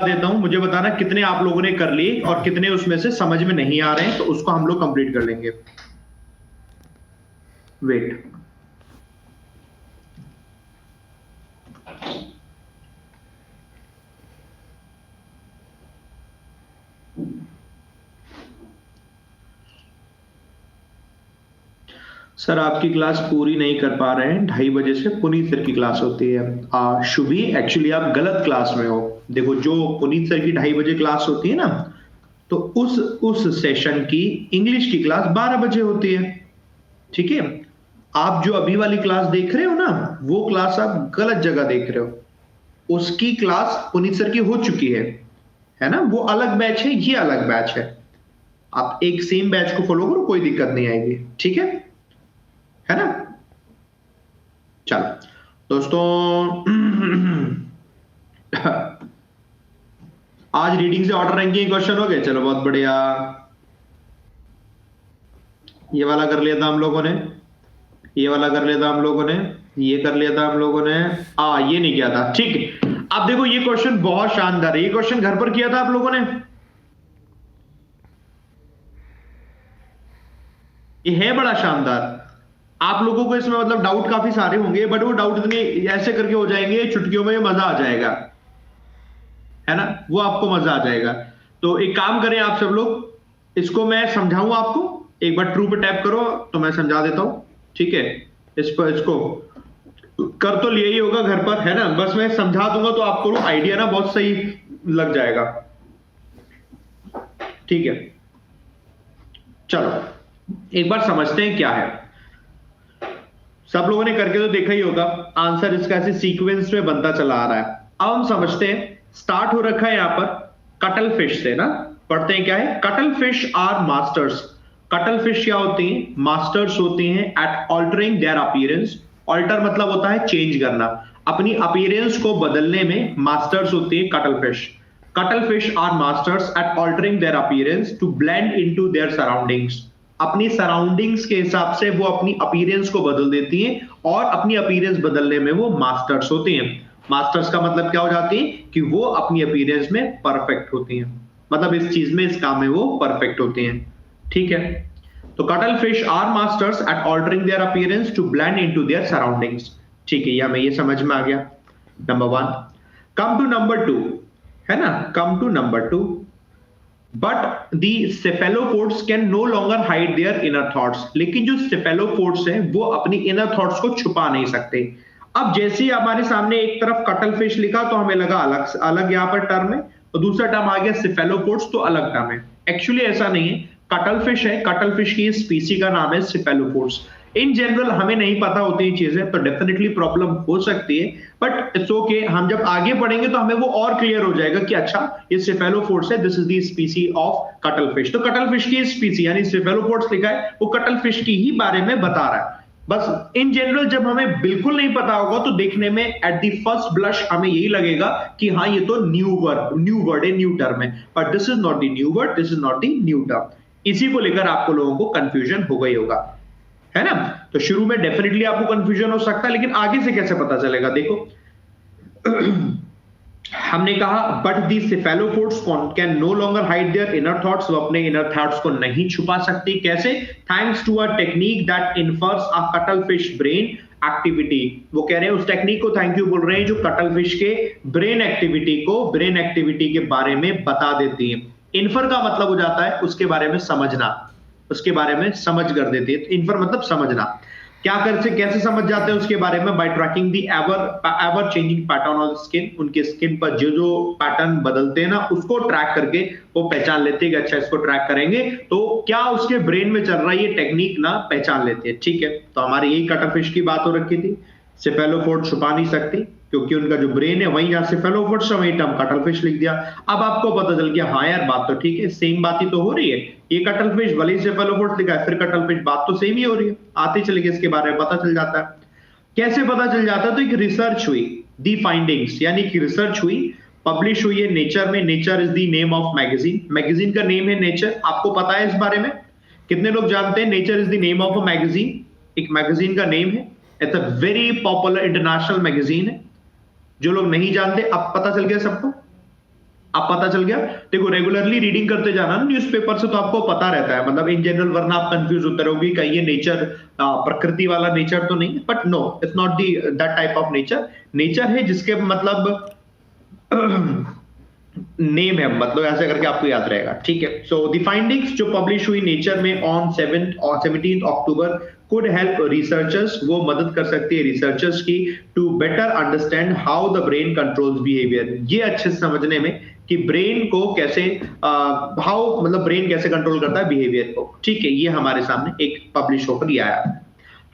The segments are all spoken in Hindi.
देता हूं, मुझे बताना कितने आप लोगों ने कर लिए और कितने उसमें से समझ में नहीं आ रहे हैं, तो उसको हम लोग कंप्लीट कर लेंगे। वेट, सर आपकी क्लास पूरी नहीं कर पा रहे हैं, 2:30 बजे से पुनीत सर की क्लास होती है। शुभी, एक्चुअली आप गलत क्लास में हो। देखो, जो पुनीत सर की 2:30 बजे क्लास होती है ना, तो उस सेशन की इंग्लिश की क्लास 12 बजे होती है। ठीक है, आप जो अभी वाली क्लास देख रहे हो ना, वो क्लास आप गलत जगह देख रहे हो। उसकी क्लास पुनीत सर की हो चुकी है ना, वो अलग बैच है, ये अलग बैच है। आप एक सेम बैच को फॉलो करो, कोई दिक्कत नहीं आएगी। ठीक है ना। चलो दोस्तों, आज रीडिंग से ऑर्डर रैंकिंग क्वेश्चन हो गए। चलो बहुत बढ़िया, ये वाला कर लिया था हम लोगों ने, ये वाला कर लिया था हम लोगों ने, ये कर लिया था हम लोगों ने, ये नहीं किया था। ठीक है, अब देखो ये क्वेश्चन बहुत शानदार है। ये क्वेश्चन घर पर किया था आप लोगों ने, ये है बड़ा शानदार। आप लोगों को इसमें मतलब डाउट काफी सारे होंगे, बट वो डाउट इतने ऐसे करके हो जाएंगे छुट्टियों में, मजा आ जाएगा, है ना, वो आपको मजा आ जाएगा। तो एक काम करें आप सब लोग, इसको मैं समझाऊं आपको, एक बार ट्रू पे टैप करो तो मैं समझा देता हूं। ठीक है, इसको कर तो लिया ही होगा घर पर, है ना, बस मैं समझा दूंगा तो आपको आइडिया ना बहुत सही लग जाएगा। ठीक है, चलो एक बार समझते हैं क्या है। सब लोगों ने करके तो देखा ही होगा, आंसर इसका ऐसे सीक्वेंस में बनता चला आ रहा है। अब हम समझते हैं, स्टार्ट हो रखा है यहां पर कटल फिश से ना, पढ़ते हैं क्या है। Cuttlefish are masters. Cuttlefish क्या होती हैं, मास्टर्स होती हैं at altering their appearance. Alter मतलब होता है चेंज करना, अपनी अपीयरेंस को बदलने में मास्टर्स होती है cuttlefish. Cuttlefish are masters at altering their appearance to blend into their surroundings. अपनी सराउंडिंग्स के हिसाब से वो अपनी अपीयरेंस को बदल देती हैं, और अपनी अपीयरेंस बदलने में वो मास्टर्स होती हैं। मास्टर्स का मतलब क्या हो जाती है कि वो अपनी अपीयरेंस में परफेक्ट होती हैं, मतलब इस चीज में, इस काम में वो परफेक्ट होती हैं। ठीक है, तो cuttlefish are masters at altering their appearance to blend into their surroundings. ठीक है, या मैं ये समझ में आ गया नंबर 1। कम टू नंबर 2, है ना, come to number 2। But the cephalopods can no longer hide their inner thoughts. लेकिन जो सेफेलोपोड्स हैं वो अपनी इनर थॉट्स को छुपा नहीं सकते। अब जैसे ही हमारे सामने एक तरफ कटल फिश लिखा तो हमें लगा अलग अलग यहां पर टर्म है, और दूसरा टर्म आ गया सेफेलोपोड्स, तो अलग टर्म है। एक्चुअली ऐसा नहीं है, कटल फिश है, कटल फिश की स्पीसी का नाम है सेफेलोपोड्स। इन जनरल हमें नहीं पता होती ये चीजें, तो डेफिनेटली प्रॉब्लम हो सकती है, बट इट्स ओके। हम जब आगे पढ़ेंगे तो हमें वो और क्लियर हो जाएगा कि अच्छा ये सेफेलोपोड्स है, this is the स्पीसी of cuttle fish. तो कटल फिश की स्पीसी यानी सेफेलोपोड्स लिखा है, वो कटल फिश की ही बारे में बता रहा है। बस इन जनरल जब हमें बिल्कुल नहीं पता होगा तो देखने में एट द फर्स्ट ब्लश हमें यही लगेगा कि हाँ ये तो न्यू वर्ड है, न्यू टर्म है, but this is not the new word, this is not the new term. इसी को लेकर आपको लोगों को कंफ्यूजन हो गई होगा, है ना। तो शुरू में डेफिनेटली आपको कंफ्यूजन हो सकता है, लेकिन आगे से कैसे पता चलेगा, देखो हमने कहा but the cephalopods can no longer hide their inner thoughts. वो अपने इनर थॉट्स को नहीं छुपा सकती, कैसे, thanks to a technique that infers a cuttlefish brain activity. वो कह रहे हैं उस टेक्निक को थैंक यू बोल रहे हैं जो कटल फिश के ब्रेन एक्टिविटी के बारे में बता देती है। इन्फर का मतलब हो जाता है उसके बारे में समझना, उसके बारे में समझ कर देती है। इन्फर मतलब समझना। क्या कर से कैसे समझ जाते हैं उसके बारे में, by tracking the ever changing pattern of skin. उनके स्किन पर जो जो पैटर्न बदलते हैं ना, उसको ट्रैक करके वो पहचान लेते हैं कि अच्छा इसको ट्रैक करेंगे तो क्या उसके ब्रेन में चल रहा है, ये टेक्निक ना पहचान लेते हैं। ठीक है, तो हमारी यही कटल फिश की बात हो रखी थी। सेफेलोपोड छुपा नहीं सकती क्योंकि उनका जो ब्रेन है वहीं, जहां सेफेलोपोड्स वहीं टर्म कटल फिश लिख दिया। अब आपको पता चल गया हाँ यार बात तो ठीक है, सेम बात ही तो हो रही है। ये कटल फिश भले ही सेफेलोपोड्स लिखा है, फिर कटल फिश, बात तो सेम ही हो रही है। आते चले गए इसके बारे में पता चल जाता है। कैसे पता चल जाता है, तो एक रिसर्च हुई, दी फाइंडिंग्स यानी कि रिसर्च हुई, पब्लिश हुई है नेचर में। Nature is the name of magazine, magazine का नेम है नेचर। आपको पता है इस बारे में, कितने लोग जानते हैं nature is the name of a magazine, एक मैगजीन का नेम है। It's a very popular international magazine है। जो लोग नहीं जानते अब पता चल गया सबको, अब पता चल गया। देखो रेगुलरली रीडिंग करते जाना ना न्यूज़पेपर से, तो आपको पता रहता है, मतलब इन जनरल, वरना आप कंफ्यूज होते रहोगे कहीं ये नेचर प्रकृति वाला नेचर तो नहीं, but no, it's not the that type of nature. Nature है जिसके मतलब नेम है, मतलब ऐसे करके आपको याद रहेगा, ठीक है। सो द फाइंडिंग्स जो पब्लिश हुई नेचर में ऑन 7 और 17 अक्टूबर कुड हेल्प रिसर्चर्स, वो मदद कर सकती है रिसर्चर्स की, to better understand how the brain controls behaviour, ये अच्छे से समझने में कि ब्रेन को कैसे हाउ मतलब ब्रेन कैसे कंट्रोल करता है बिहेवियर को, ठीक है। ये हमारे सामने एक पब्लिश होकर ये आया।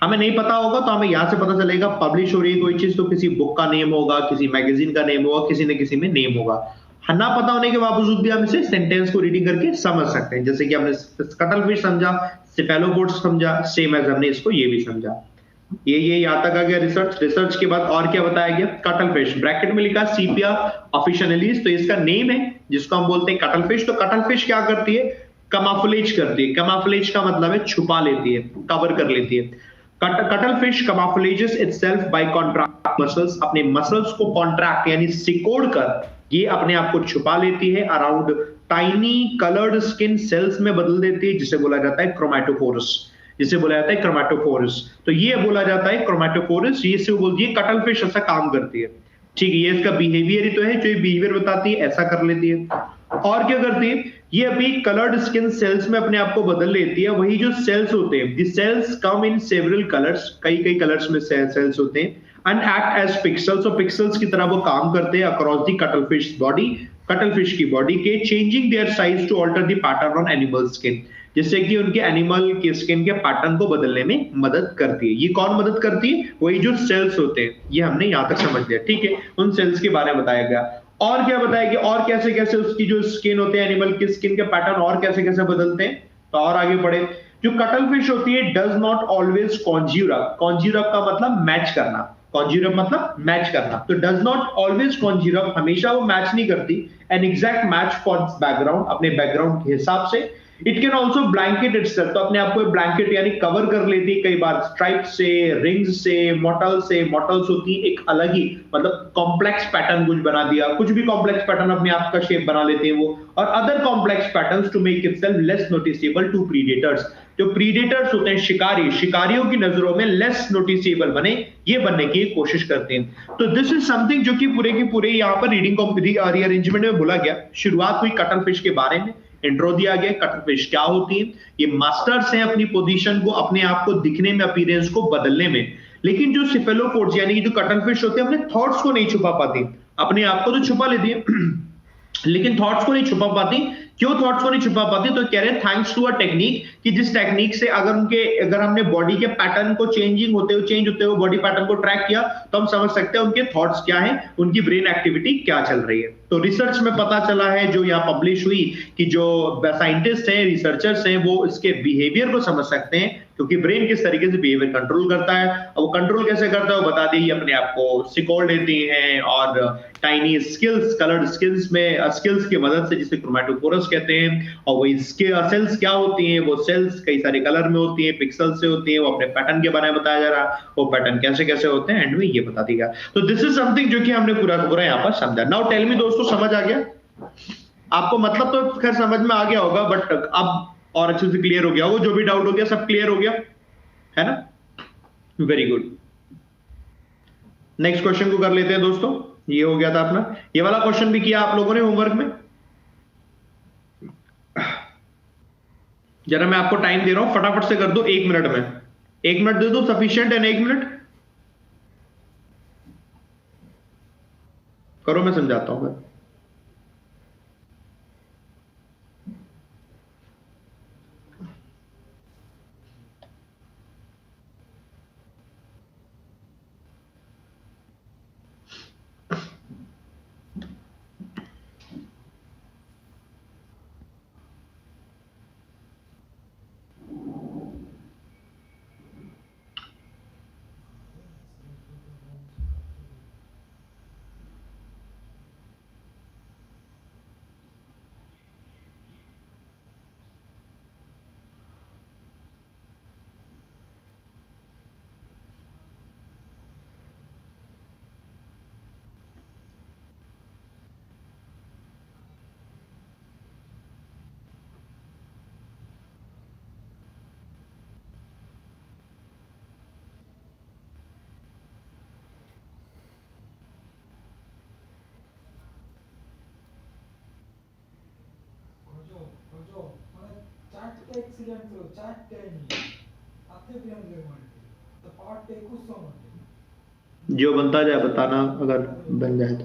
हमें नहीं पता होगा तो हमें यहां से पता चलेगा पब्लिश हो रही है कोई चीज तो किसी बुक का नेम होगा, किसी मैगजीन का नेम होगा, किसी न किसी में नेम होगा। ना पता होने के बावजूद भी हम इसे सेंटेंस को रीडिंग करके समझ सकते हैं, जैसे कि हमने कटल फिश समझा, सेफेलोपोड्स समझा, सेम एज हमने इसको ये भी समझा। ये यहाँ तक आ गया रिसर्च। रिसर्च के बाद और क्या बताया गया, कटल फिश, ब्रैकेट में लिखा सीपिया ऑफिशियलिस, तो इसका नेम है जिसको हम बोलते हैं कटल फिश। तो कटल फिश क्या करती है, कमाफुलेज करती है। कमाफुलेज का मतलब है छुपा लेती है, कवर कर लेती है। Cuttlefish camouflages itself by contract muscles, अपने मसल्स को कॉन्ट्रैक्ट यानी सिकोड़ कर ये अपने आप को छुपा लेती है around tiny coloured skin cells में बदल देती है, जिसे बोला जाता है क्रोमैटोफोरस, जिसे बोला जाता है क्रोमैटोफोरस। तो ये बोला जाता है क्रोमैटोफोरस, ये से बोलती है कटल फिश ऐसा काम करती है, ठीक है। ये इसका बिहेवियर ही तो है, जो बिहेवियर बताती है ऐसा कर लेती है। और क्या करती है, ये अभी कलर्ड स्किन सेल्स में अपने आप को बदल लेती है। वही जो सेल्स होते हैं, the cells come in several colours, कई कई कलर्स में सेल्स होते हैं, एंड एक्ट एज पिक्सल्स, और पिक्सल्स की तरह वो काम करते हैं across the cuttlefish body, cuttlefish की बॉडी के, changing their size to alter the pattern on animal skin, जिससे कि उनके एनिमल के स्किन के पैटर्न को बदलने में मदद करती है। ये कौन मदद करती है, वही जो सेल्स होते हैं, ये हमने यहां तक समझ लिया, ठीक है। उन सेल्स के बारे में बताया गया। और क्या बताया गया, और कैसे कैसे उसकी जो स्किन होते हैं एनिमल की स्किन के पैटर्न और कैसे कैसे बदलते हैं। तो और आगे बढ़े, जो कटल फिश होती है does not always conjure up, conjure up का मतलब मैच करना, कॉन्ज्यूर अप मतलब मैच करना, तो does not always conjure up, हमेशा वो मैच नहीं करती an exact match for background, अपने बैकग्राउंड के हिसाब से। It can also blanket itself, तो अपने आप को ब्लैंकेट यानी कवर कर लेती है कई बार स्ट्राइप से, रिंग्स से, मॉटल से, मॉटल्स होती है एक अलग ही मतलब कॉम्प्लेक्स पैटर्न कुछ बना दिया, कुछ भी कॉम्प्लेक्स पैटर्न अपने आप का शेप बना लेते हैं वो, और other complex patterns to make itself less noticeable to predators, जो प्रीडेटर्स होते हैं शिकारी, शिकारियों की नजरों में लेस नोटिसेबल बने, ये बनने की कोशिश करते हैं। तो दिस इज समथिंग जो कि पूरे के पूरे यहाँ पर रीडिंग रीअरेंजमेंट में बोला गया। शुरुआत हुई कटल फिश के बारे में, इंट्रो दिया गया कटल फिश क्या होती है, ये मास्टर्स हैं अपनी पोजीशन को, अपने आप को दिखने में, अपीयरेंस को बदलने में। लेकिन जो सिफेलोपोड्स यानी कि जो कटल फिश होते हैं अपने थॉट्स को नहीं छुपा पाती, अपने आप को तो छुपा लेती है लेकिन थॉट्स को नहीं छुपा पाती। क्यों थॉट्स को नहीं छुपा पाती, तो कह रहे हैं थैंक्स टू अ टेक्निक, कि जिस टेक्निक से अगर हमने बॉडी के पैटर्न को चेंज होते हुए बॉडी पैटर्न को ट्रैक किया, तो हम समझ सकते हैं उनके थॉट्स क्या है, उनकी ब्रेन एक्टिविटी क्या चल रही है। तो रिसर्च में पता चला है, जो यहाँ पब्लिश हुई, कि जो साइंटिस्ट हैं, रिसर्चर्स हैं, वो इसके बिहेवियर को समझ सकते हैं, क्योंकि ब्रेन किस तरीके से बिहेवियर कंट्रोल करता है। और वो कंट्रोल कैसे करता है वो बता दी, अपने आप को सिकोड़ लेती हैं, और टाइनी स्किल्स, कलर्ड स्किल्स में स्किल्स की मदद से, जिसे क्रोमैटोफोरस कहते हैं, और वही सेल्स क्या होती हैं, वो सेल्स कई सारे कलर में होती हैं, पिक्सल से होती हैं, वो अपने पैटर्न के बारे में बताया जा रहा, वो पैटर्न कैसे कैसे होते हैं, एंड में ये बता दिया। तो दिस इज समथिंग जो कि हमने पूरा पूरा यहाँ पर समझा। नाउ टेल मी दोस्तों, समझ आ गया आपको? मतलब तो खैर समझ में आ गया होगा, बट अब और अच्छे से क्लियर हो गया होगा, जो भी डाउट हो गया सब क्लियर हो गया है ना? Very good. नेक्स्ट क्वेश्चन को कर लेते हैं दोस्तों। ये हो गया था अपना, ये वाला क्वेश्चन भी किया आप लोगों ने होमवर्क में। जरा मैं आपको टाइम दे रहा हूं, फटाफट से कर दो 1 मिनट में, 1 मिनट दे दो, सफिशिएंट है ना 1 मिनट? करो, मैं समझाता हूं। एक्सीडेंट चारटे आते भी हम ले मारते तो पार्ट पे कुछ समझ जो बनता जाए बताना अगर बन जाए तो।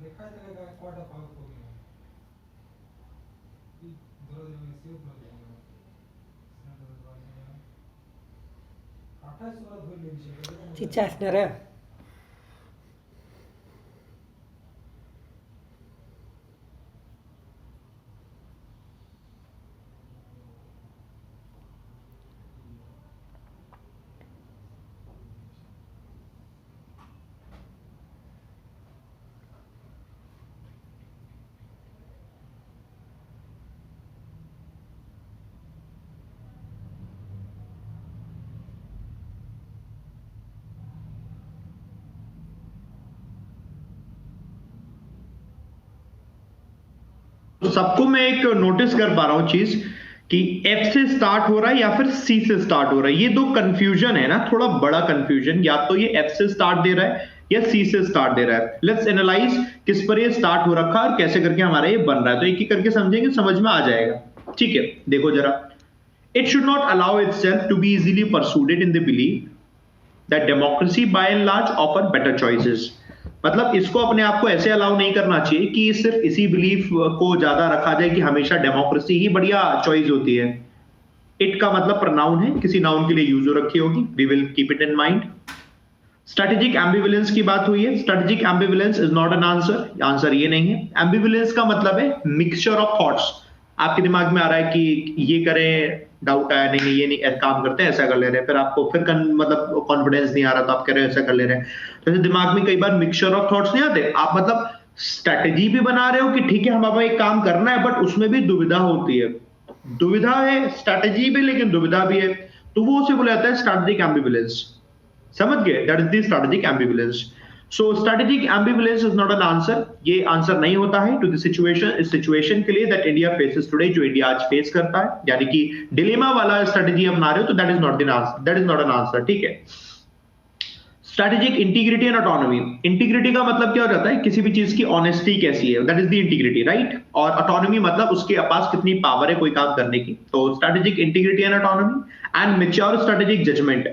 देखा जाएगा क्वार्टर पावर को भी दो दिन में सिर्फ दो दिन में 28 वाला धोई ले विषय चिच्चा असणार तो सबको मैं एक नोटिस कर पा रहा हूं चीज कि एफ से स्टार्ट हो रहा है या फिर सी से स्टार्ट हो रहा है। ये दो कंफ्यूजन है ना, थोड़ा बड़ा कंफ्यूजन। या तो ये एफ से स्टार्ट दे रहा है या सी से स्टार्ट दे रहा है। लेट्स एनालाइज किस पर ये स्टार्ट हो रखा है और कैसे करके हमारा ये बन रहा है। तो एक एक करके समझेंगे, समझ में आ जाएगा। ठीक है, देखो जरा। It should not allow itself to be easily persuaded in the believe that democracy by and large offer better choices. मतलब इसको अपने आप को ऐसे अलाउ नहीं करना चाहिए कि सिर्फ इसी बिलीफ को ज्यादा रखा जाए कि हमेशा डेमोक्रेसी ही बढ़िया चॉइस होती है। इट का मतलब प्रनाउन है, किसी नाउन के लिए यूज हो रखी होगी। We will keep it in mind. Strategic ambivalence की बात हुई है। Strategic ambivalence is not an answer. Answer ये नहीं है। एम्बिवलेंस का मतलब है मिक्सचर ऑफ थॉट्स। आपके दिमाग में आ रहा है कि ये करें, डाउट आया नहीं ये नहीं काम करते हैं, ऐसा कर ले रहे हैं। फिर आपको फिर मतलब कॉन्फिडेंस नहीं आ रहा तो आप कह रहे हैं ऐसा कर ले रहे हैं। तो दिमाग में कई बार मिक्सचर ऑफ थॉट्स नहीं आते। आप मतलब स्ट्रेटेजी भी बना रहे हो कि ठीक है हम अब एक काम करना है, बट उसमें भी दुविधा होती है। दुविधा है, स्ट्रेटेजी भी लेकिन दुविधा भी है, तो वो उसे बोला जाता है स्ट्रेटेजिक एम्बिवलेंस। समझ गए? That is the strategic एम्बिवलेंस। So strategic ambivalence is not an answer. ये आंसर नहीं होता है टू द सिचुएशन, इस सिचुएशन के लिए दैट इंडिया फेसेस टुडे, जो इंडिया आज फेस करता है। यानी कि डिलेमा वाला स्ट्रेटेजी अपना रहे हो तो that is not an answer, that is not an answer. ठीक है। Strategic integrity and autonomy. Integrity का मतलब क्या हो जाता है? किसी भी चीज की ऑनेस्टी कैसी है, that is the integrity, right. और ऑटोनॉमी मतलब उसके पास कितनी पावर है कोई काम करने की। तो strategic integrity and autonomy and mature strategic judgement.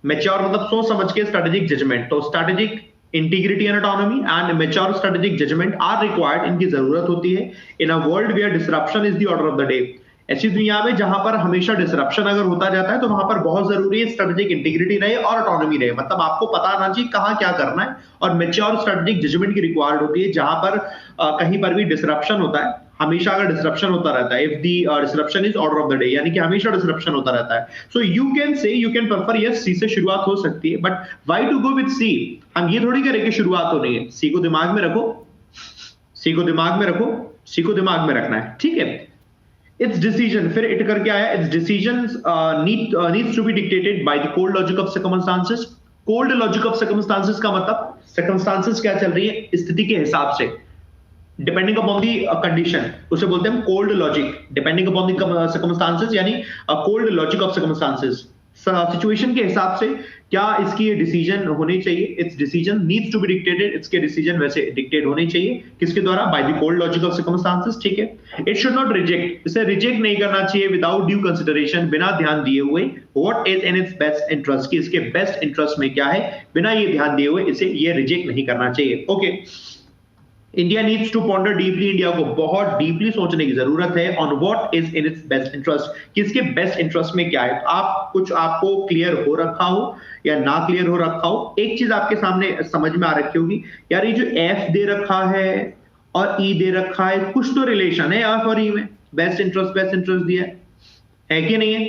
Mature मतलब सोच समझ के स्ट्रेटेजिक जजमेंट। तो strategic integrity and autonomy and mature strategic judgement are required, इनकी जरूरत होती है in a world where disruption is the order of the day. ऐसी दुनिया में जहां पर हमेशा डिसरप्शन अगर होता जाता है तो वहां पर बहुत जरूरी है स्ट्रेटेजिक इंटीग्रिटी रहे और ऑटोनॉमी रहे। मतलब आपको पता आना चाहिए कहां क्या करना है। और मैच्योर स्ट्रेटेजिक जजमेंट की रिक्वायर्ड होती है जहां पर कहीं पर भी डिसरप्शन होता है। हमेशा अगर डिसरप्शन होता रहता है, if the disruption is order of the day, यानी कि हमेशा डिसरप्शन होता रहता है। So you can say, you can prefer yes, C से शुरुआत हो सकती है, but why to go with C? हम ये थोड़ी करें कि शुरुआत होनी है। सी को दिमाग में रखो, सी को दिमाग में रखो, सी को दिमाग में रखना है। ठीक है। इट्स डिसीजन, फिर इट करके आया, its decision needs to be dictated by the cold logic of circumstances. Cold logic of circumstances का मतलब सर्कमस्टांसेस क्या चल रही है स्थिति के हिसाब से, डिपेंडिंग अपॉन दी कंडीशन, उसे बोलते हैं cold logic. Depending upon the circumstances यानी cold logic of circumstances. Situation के हिसाब से क्या इसकी डिसीजन होनी चाहिए। Its decision needs to be dictated, इसके डिसीजन वैसे डिक्टेट होने चाहिए किसके द्वारा? By the cold logic of circumstances. ठीक है। इट शुड नॉट रिजेक्ट, इसे रिजेक्ट नहीं करना चाहिए विदाउट ड्यू कंसिडरेशन, बिना ध्यान दिए हुए। What is in its best interest, कि इसके बेस्ट इंटरेस्ट में क्या है, बिना ये ध्यान दिए हुए इसे ये रिजेक्ट नहीं करना चाहिए। Okay. India needs to ponder deeply, India को बहुत डीपली सोचने की जरूरत है on what is in its best interest, किसके बेस्ट इंटरेस्ट में क्या है। आप कुछ आपको क्लियर हो रखा हो या ना क्लियर हो रखा हो, एक चीज आपके सामने समझ में आ रखी होगी, यार ये जो एफ दे रखा है और ई दे रखा है, कुछ तो रिलेशन है एफ और ई में। बेस्ट इंटरेस्ट दिया है कि नहीं है?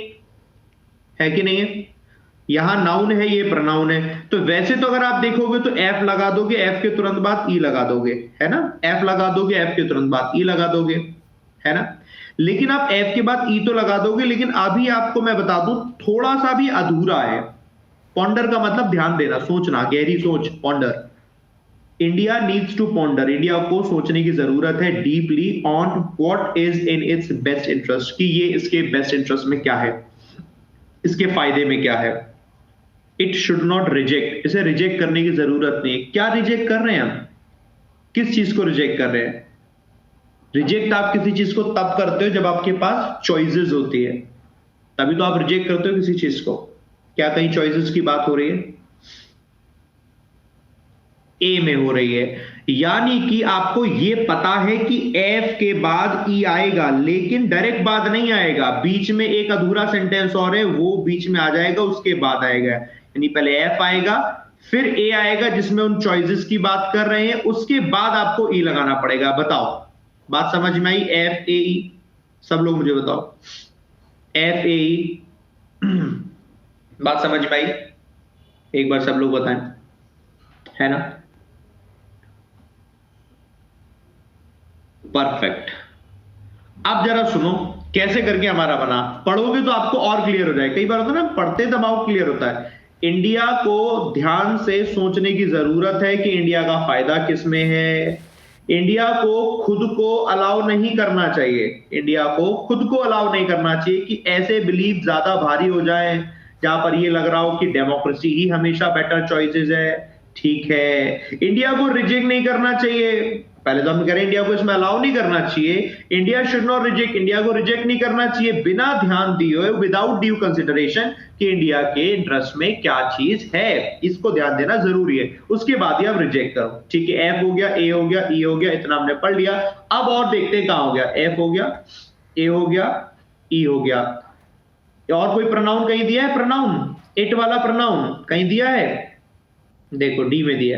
है कि नहीं है? यहां नाउन है, ये प्रनाउन है। तो वैसे तो अगर आप देखोगे तो एफ लगा दोगे, एफ के तुरंत बाद ई लगा दोगे, है ना। एफ लगा दोगे, एफ के तुरंत बाद ई लगा दोगे, है ना। लेकिन आप एफ के बाद ई तो लगा दोगे, लेकिन अभी आपको मैं बता दूं थोड़ा सा भी अधूरा है। पॉन्डर का मतलब ध्यान देना, सोचना, गहरी सोच, ponder. India needs to ponder, India को सोचने की जरूरत है deeply on what is in its best interest, कि ये इसके बेस्ट इंटरेस्ट में क्या है, इसके फायदे में क्या है। इट शुड नॉट रिजेक्ट, इसे रिजेक्ट करने की जरूरत नहीं। क्या रिजेक्ट कर रहे हैं हम? किस चीज को रिजेक्ट कर रहे हैं? रिजेक्ट आप किसी चीज को तब करते हो जब आपके पास चॉइसेस होती है, तभी तो आप रिजेक्ट करते हो किसी चीज को। क्या कहीं चॉइसेस की बात हो रही है? ए में हो रही है, यानी कि आपको यह पता है कि एफ के बाद ई आएगा, लेकिन डायरेक्ट बाद नहीं आएगा, बीच में एक अधूरा सेंटेंस और है, वो बीच में आ जाएगा, उसके बाद आएगा। यानी पहले एफ आएगा, फिर ए आएगा जिसमें उन चॉइसेस की बात कर रहे हैं, उसके बाद आपको ई लगाना पड़ेगा। बताओ, बात समझ में आई? एफ ए ई, सब लोग मुझे बताओ, एफ ए ई बात समझ में आई? एक बार सब लोग बताएं, है ना? परफेक्ट। अब जरा सुनो कैसे करके हमारा बना, पढ़ोगे तो आपको और क्लियर हो जाएगा। कई बार होता है ना, पढ़ते दबाव क्लियर होता है। इंडिया को ध्यान से सोचने की जरूरत है कि इंडिया का फायदा किसमें है। इंडिया को खुद को अलाउ नहीं करना चाहिए, इंडिया को खुद को अलाउ नहीं करना चाहिए कि ऐसे बिलीफ ज्यादा भारी हो जाए जहां पर ये लग रहा हो कि डेमोक्रेसी ही हमेशा बेटर चॉइसेस है। ठीक है, इंडिया को रिजेक्ट नहीं करना चाहिए, पहले तो हम कह रहे हैं इंडिया को इसमें अलाउ नहीं करना चाहिए। India should not reject, India को रिजेक्ट नहीं करना चाहिए बिना ध्यान दिए हुए, विदाउट ड्यू कंसिडरेशन कि इंडिया के इंटरेस्ट में क्या चीज है, इसको ध्यान देना जरूरी है। उसके बाद ही आप रिजेक्ट करो। ठीक है, एफ हो गया, ए हो गया, ई हो गया, इतना हमने पढ़ लिया। अब और देखते हैं कहां हो गया। एफ हो गया, ए हो गया, ई हो गया। और कोई प्रोनाउन कहीं दिया है? प्रोनाउन, इट वाला प्रोनाउन कहीं दिया है? देखो डी में दिया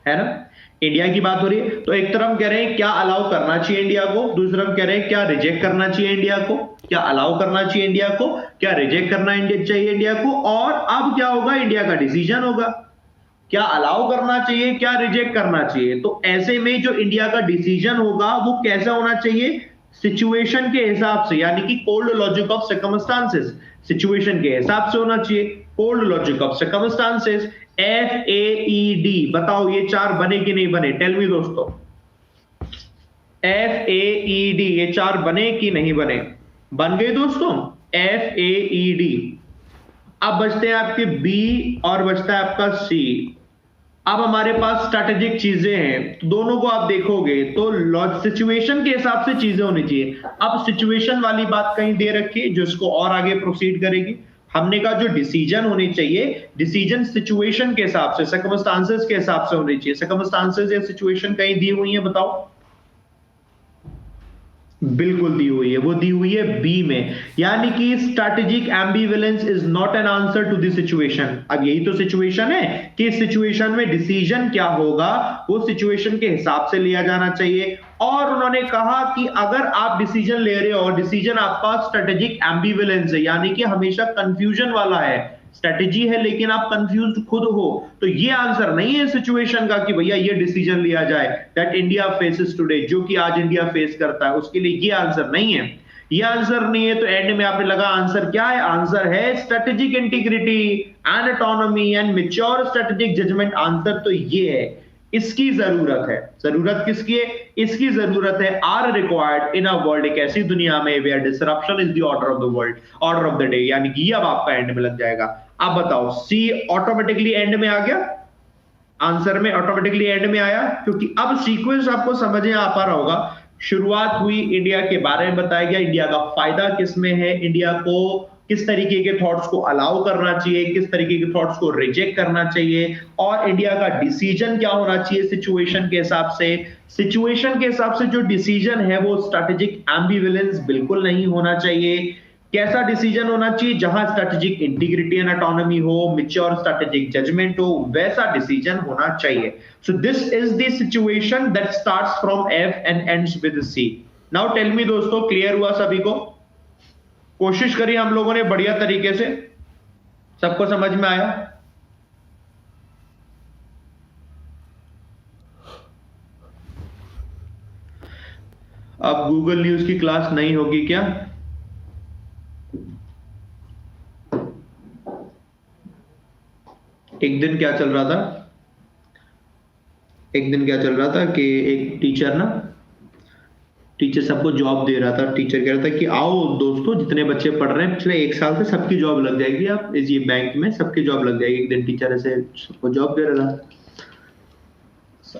है ना। इंडिया की बात हो रही है, तो एक तरफ कह रहे हैं क्या अलाउ करना चाहिए इंडिया को, दूसरी तरफ कह रहे हैं क्या रिजेक्ट करना चाहिए इंडिया को, क्या अलाउ करना चाहिए इंडिया को, क्या रिजेक्ट करना चाहिए इंडिया को। और अब क्या होगा? इंडिया का डिसीजन होगा, क्या अलाउ करना चाहिए, क्या रिजेक्ट करना चाहिए। तो ऐसे में जो इंडिया का डिसीजन होगा वो कैसा होना चाहिए? सिचुएशन के हिसाब से, यानी कि cold logic of circumstances, situation के हिसाब से होना चाहिए। Cold logic of circumstances, F A E D. बताओ ये चार बने कि नहीं बने? टेल मी दोस्तों, एफ ए ई डी, ये चार बने कि नहीं बने? बन गए दोस्तों, एफ ए ई डी। अब बचते हैं आपके बी और बचता है आपका सी। अब हमारे पास स्ट्रैटेजिक चीजें हैं, तो दोनों को आप देखोगे तो सिचुएशन के हिसाब से चीजें होनी चाहिए। अब सिचुएशन वाली बात कहीं दे रखी है जो इसको और आगे प्रोसीड करेगी। हमने कहा जो डिसीजन होनी चाहिए, डिसीजन सिचुएशन के हिसाब से, सर्कमस्टांसेस के हिसाब से होनी चाहिए। सर्कमस्टांसेस या सिचुएशन कहीं दी हुई है? बताओ। बिल्कुल दी हुई है, वो दी हुई है बी में, यानी कि strategic ambivalence is not an answer to the situation. अब यही तो सिचुएशन है कि सिचुएशन में डिसीजन क्या होगा वो सिचुएशन के हिसाब से लिया जाना चाहिए। और उन्होंने कहा कि अगर आप डिसीजन ले रहे हो और डिसीजन आपका स्ट्रैटेजिक एम्बिवेलेंस है, यानी कि हमेशा कंफ्यूजन वाला है, स्ट्रेटेजी है लेकिन आप कंफ्यूज खुद हो, तो ये आंसर नहीं है सिचुएशन का कि भैया ये डिसीजन लिया जाए दैट इंडिया फेसेस टुडे, जो कि आज इंडिया फेस करता है, उसके लिए ये आंसर नहीं है। ये आंसर नहीं है तो एंड में आपने लगा आंसर क्या है? आंसर है strategic integrity and autonomy and mature strategic judgement. Answer तो ये है, इसकी जरूरत है। जरूरत किसकी है? इसकी जरूरत है, are required in a world, एक ऐसी दुनिया में where disruption is the order of the world, order of the day, यानी कि अब आपका एंड में लग जाएगा। अब बताओ, सी ऑटोमेटिकली एंड में आ गया, आंसर में ऑटोमेटिकली एंड में आया, क्योंकि अब सीक्वेंस आपको समझ में आ पा रहा होगा। शुरुआत हुई, इंडिया के बारे में बताया गया, इंडिया का फायदा किसमें है, इंडिया को किस तरीके के थॉट्स को अलाउ करना चाहिए, किस तरीके के थॉट्स को रिजेक्ट करना चाहिए, और इंडिया का डिसीजन क्या होना चाहिए सिचुएशन के हिसाब से। सिचुएशन के हिसाब से जो डिसीजन है वो स्ट्रैटेजिक एम्बिवेलेंस बिल्कुल नहीं होना चाहिए। कैसा डिसीजन होना चाहिए? जहां स्ट्रैटेजिक इंटीग्रिटी एंड ऑटोनॉमी हो, मैच्योर स्ट्रैटेजिक जजमेंट हो, वैसा डिसीजन होना चाहिए। So this is the situation that starts from F and ends with C. Now tell me दोस्तों, क्लियर हुआ सभी को? कोशिश करी हम लोगों ने बढ़िया तरीके से, सबको समझ में आया? अब गूगल न्यूज की क्लास नहीं होगी क्या? एक दिन क्या चल रहा था, एक दिन क्या चल रहा था कि एक टीचर सबको जॉब दे रहा था। टीचर कह रहा था कि आओ दोस्तों, जितने बच्चे पढ़ रहे हैं पिछले एक साल से सबकी जॉब लग जाएगी, आप इस ये बैंक में सबकी जॉब लग जाएगी। एक दिन टीचर ऐसे सबको जॉब दे रहा था,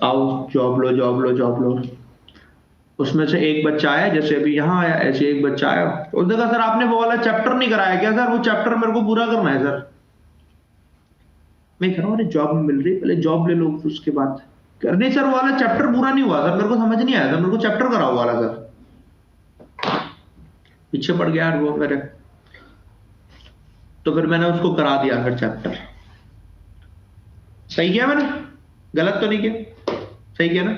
आओ जॉब लो जॉब लो जॉब लो। उसमें से एक बच्चा आया, जैसे अभी यहाँ आया ऐसे एक बच्चा आया, उसने कहा सर आपने वो वाला चैप्टर नहीं कराया क्या? सर वो चैप्टर मेरे को पूरा करना है सर। मैं कह रहा हूँ अरे जॉब मिल रही है, पहले जॉब ले लो फिर उसके बाद। नहीं सर वो वाला चैप्टर पूरा नहीं हुआ सर, मेरे को समझ नहीं आया सर, मेरे को चैप्टर कराओ वाला सर। पीछे पड़ गया यार वो मेरे। तो फिर मैंने उसको करा दिया फिर चैप्टर। सही किया मैंने? गलत तो नहीं किया? सही किया ना?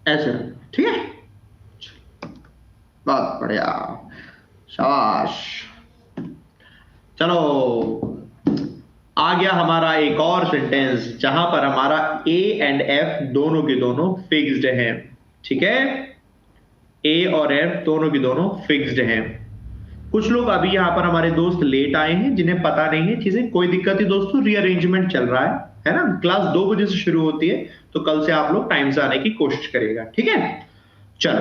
ऐसे ठीक है, बहुत बढ़िया, शाबाश। चलो आ गया हमारा एक और सेंटेंस जहां पर हमारा ए एंड एफ दोनों के दोनों फिक्स्ड हैं। ठीक है, ए और एफ दोनों की दोनों फिक्स्ड हैं। कुछ लोग अभी यहां पर हमारे दोस्त लेट आए हैं जिन्हें पता नहीं है चीजें, कोई दिक्कत नहीं दोस्तों, रीअरेंजमेंट चल रहा है ना। क्लास 2 बजे से शुरू होती है, तो कल से आप लोग टाइम से आने की कोशिश करिएगा, ठीक है। चलो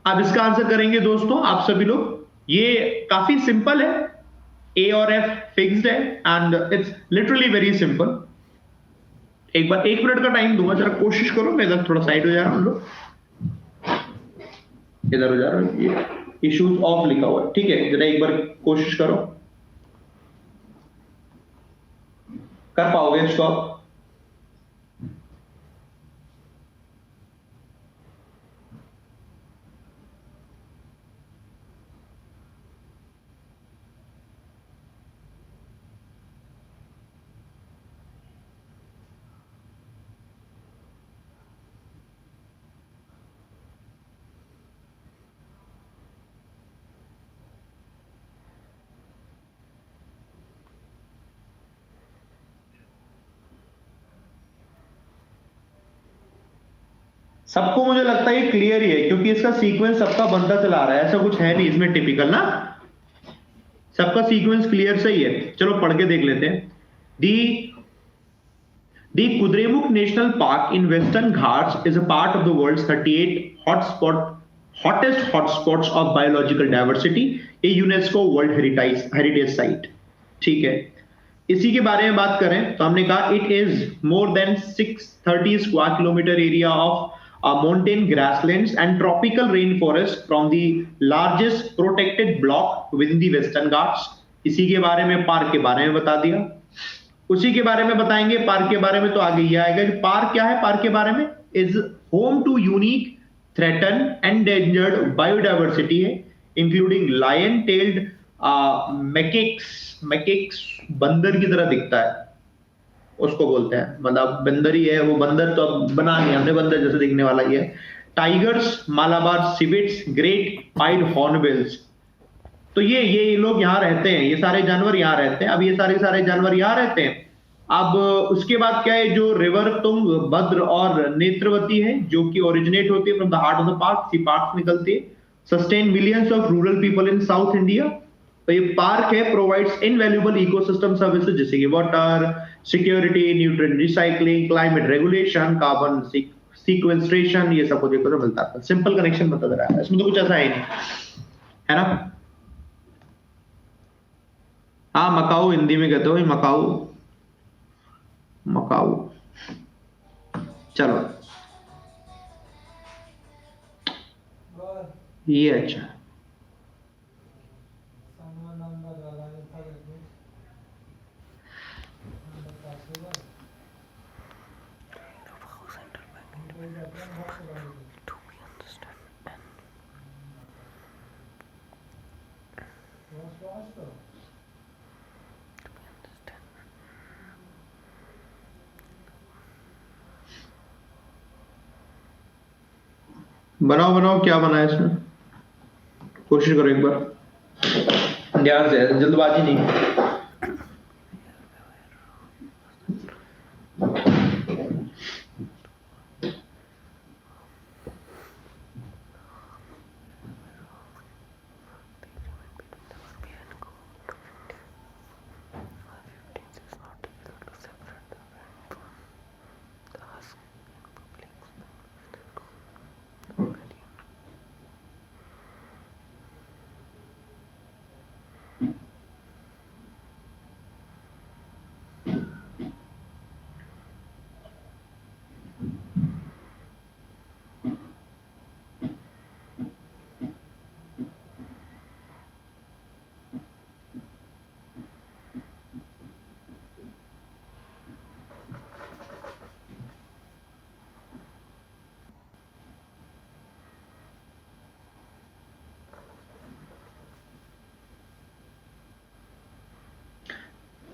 अब इसका आंसर करेंगे दोस्तों आप सभी लोग। ये काफी सिंपल है, ए और एफ फिक्स्ड है and it's literally very simple. एक बार 1 मिनट का टाइम दूंगा, जरा कोशिश करो। मैं इधर थोड़ा साइड हो जा रहा हूं, लोग इधर हो जा रहा हूं। ये इश्यूज ऑफ लिखा हुआ है, ठीक है, जरा एक बार कोशिश करो, कर पाओगे इसको आप? सबको मुझे लगता है ये क्लियर ही है, क्योंकि इसका सीक्वेंस सबका बनता चला रहा है, ऐसा कुछ है नहीं इसमें टिपिकल ना। सबका सीक्वेंस क्लियर सही है। चलो पढ़ के देख लेते हैं। दी The Kudremukh National Park in Western Ghats is a part of the world's 38 hottest hotspots of biological diversity, a UNESCO World Heritage Site. ठीक है, इसी के बारे में बात करें तो हमने कहा it is more than 630 square kilometre area of mountain grasslands and tropical rainforest from the largest protected block within the Western Ghats. इसी के बारे में, पार्क के बारे में बता दिया। उसी के बारे में बताएंगे पार्क के बारे में, तो आगे ये आएगा कि पार्क क्या है। पार्क के बारे में is home to unique threaten endangered biodiversity है, इंक्लूडिंग लायन टेल्ड मैकेक्स बंदर की तरह दिखता है उसको बोलते हैं, मतलब बंदर ही है वो। बंदर तो अब बना नहीं हमने, बंदर जैसे दिखने वाला ही है। Tigers, Malabar civets, great pied hornbills. तो ये लोग यहाँ रहते हैं, ये सारे जानवर यहाँ रहते हैं। अब ये सारे जानवर यहाँ रहते हैं। अब उसके बाद क्या है, जो रिवर तुंग, भद्र और नेत्रवती है, जो कि ओरिजिनेट होती है from the heart of the park, सी पार्क निकलती है, sustain millions of rural people in south India. तो ये पार्क है प्रोवाइड्स इनवैल्यूएबल इकोसिस्टम सर्विसेज, जैसे कि water security, nutrient recycling, climate regulation, carbon sequestration, ये सब कुछ देखो तो मिलता है। सिंपल कनेक्शन बता दे रहा है, इसमें तो कुछ ऐसा है नहीं, है ना। हाँ मकाऊ हिंदी में कहते हो, मकाऊ, मकाऊ। चलो ये अच्छा, बनाओ बनाओ, क्या बना है इसमें, कोशिश करो एक बार ध्यान से, जल्दबाजी नहीं।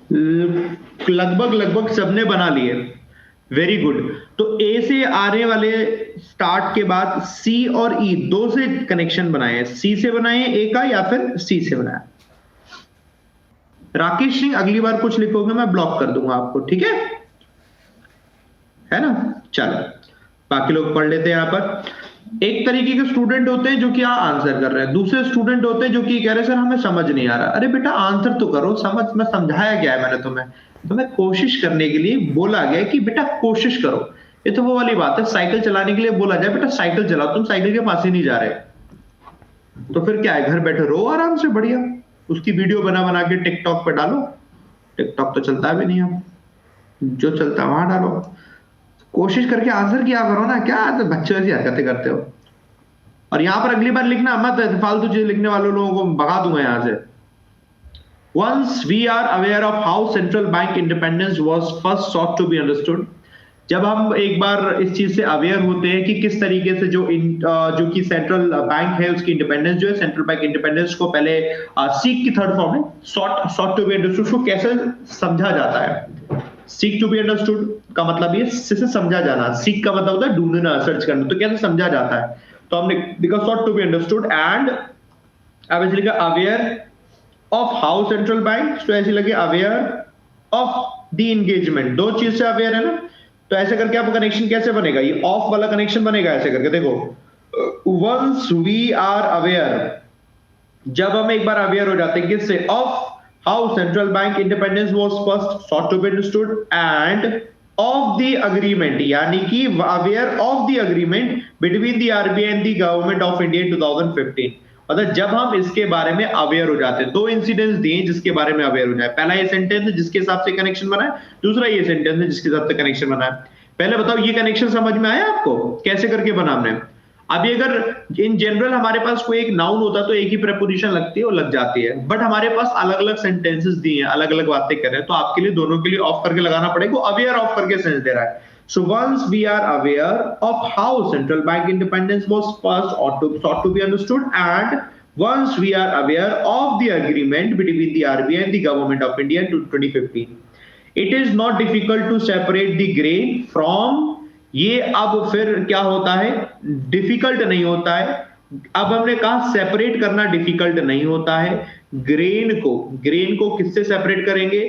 लगभग लगभग सबने बना लिए, वेरी गुड। तो ए से आने वाले स्टार्ट के बाद सी और ई दो से कनेक्शन बनाए, सी से बनाए ए का या फिर सी से बनाए। राकेश सिंह अगली बार कुछ लिखोगे मैं ब्लॉक कर दूंगा आपको, ठीक है ना। चलो बाकी लोग पढ़ लेते हैं। यहां पर एक तरीके के स्टूडेंट होते हैं जो कि आंसर कर रहे हैं, दूसरे स्टूडेंट होते हैं जो कि कह रहे हैं सर हमें समझ नहीं आ रहा। अरे बेटा आंसर तो करो, समझ में समझाया गया है मैंने तुम्हें कोशिश करने के लिए बोला गया कि बेटा कोशिश करो। ये तो वो वाली बात है, साइकिल चलाने के लिए बोला जाए बेटा साइकिल चलाओ, तुम साइकिल के पास ही नहीं जा रहे, तो फिर क्या है, घर बैठे रहो आराम से बढ़िया, उसकी वीडियो बना बना के टिकटॉक पे डालो। टिकटॉक तो चलता भी नहीं, अब जो चलता है वहां डालो। कोशिश करके आंसर किया करो ना, क्या तो बच्चे जैसी हरकतें करते हो। और यहां पर अगली बार लिखना मत, फालतू चीज लिखने वाले लोगों को भगा दूंगा यहां से। Once we are aware of how central bank independence was first sought to be understood, जब हम एक बार इस चीज से अवेयर होते हैं कि किस तरीके से जो कि सेंट्रल बैंक है उसकी इंडिपेंडेंस जो है, सेंट्रल बैंक इंडिपेंडेंस को पहले सीक की थर्ड फॉर्म है सॉट टू बी अंडरस्टूड, को कैसे समझा जाता है। सीक टू बी अंडरस्टूड का मतलब ये जिसे समझा जाना, सीक का मतलब होता है ढूंढना, सर्च करना, तो कैसे समझा जाता है। तो हमने देखा sought to be understood and अब ऐसे लिखा aware of how central bank, तो ऐसे लगे अवेयर ऑफ द एंगेजमेंट, दो चीज से अवेयर है ना। तो ऐसे करके आपका कनेक्शन कैसे बनेगा, ये ऑफ वाला कनेक्शन बनेगा ऐसे करके, देखो वंस वी आर अवेयर, जब हम एक बार अवेयर हो जाते हैं किससे, of how central bank independence was first sought to be understood and of the agreement, यानी कि aware of the agreement between the RBI and the government of India in 2015, मतलब जब हम इसके बारे में अवेयर हो जाते हैं। दो इंसिडेंट्स दिए जिसके बारे में अवेयर हो जाए, पहला ये सेंटेंस है जिसके हिसाब से कनेक्शन बना है, दूसरा ये सेंटेंस है जिसके हिसाब से कनेक्शन बना है। पहले बताओ ये कनेक्शन समझ में आया आपको, कैसे करके बना हमने। अभी अगर इन जनरल हमारे पास कोई एक नाउन होता तो एक ही प्रेपोजिशन लगती है और लग जाती है, बट हमारे पास अलग अलग सेंटेंसेस दिए हैं, अलग अलग बातें कर रहे हैं, तो आपके लिए दोनों के लिए ऑफ करके लगाना पड़ेगा। अवेयर ऑफ करके सेंस दे रहा है। So once we are aware of how central bank independence was first sought to be understood and once we are aware of the agreement between the RBI and the government of India in 2015, it is not difficult to separate the grain from, ये अब फिर क्या होता है, डिफिकल्ट नहीं होता है। अब हमने कहा सेपरेट करना डिफिकल्ट नहीं होता है। ग्रेन को किससे सेपरेट करेंगे,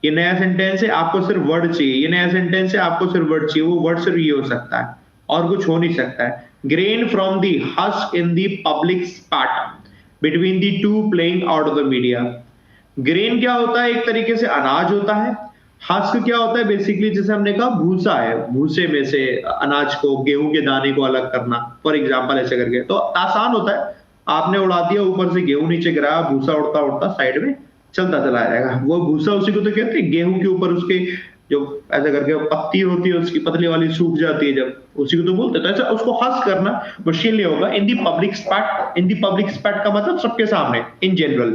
ये नया सेंटेंस है, आपको सिर्फ वर्ड चाहिए, ये नया सेंटेंस है, आपको सिर्फ वर्ड चाहिए, वो वर्ड सिर्फ ये हो सकता है और कुछ हो नहीं सकता है। Grain from the husk in the public spat between the two playing out of the media. Grain क्या होता है, एक तरीके से अनाज होता है। हस्क क्या होता है, बेसिकली जैसे हमने कहा भूसा है, भूसे में से अनाज को, गेहूं के दाने को अलग करना, फॉर एग्जाम्पल ऐसे करके, तो आसान होता है। आपने उड़ा दिया, ऊपर से गेहूं नीचे गिराया, भूसा उड़ता उड़ता साइड में चलता चला जाएगा। वो भूसा उसी को तो कहते हैं, गेहूं के ऊपर उसके जो ऐसा करके पत्ती होती है उसकी पतली वाली सूख जाती है, जब उसी को तो बोलते हैं। तो ऐसा उसको हस करना मुश्किल नहीं होगा। इन the public स्पैट, in the public स्पैट का मतलब सबके सामने, इन जनरल।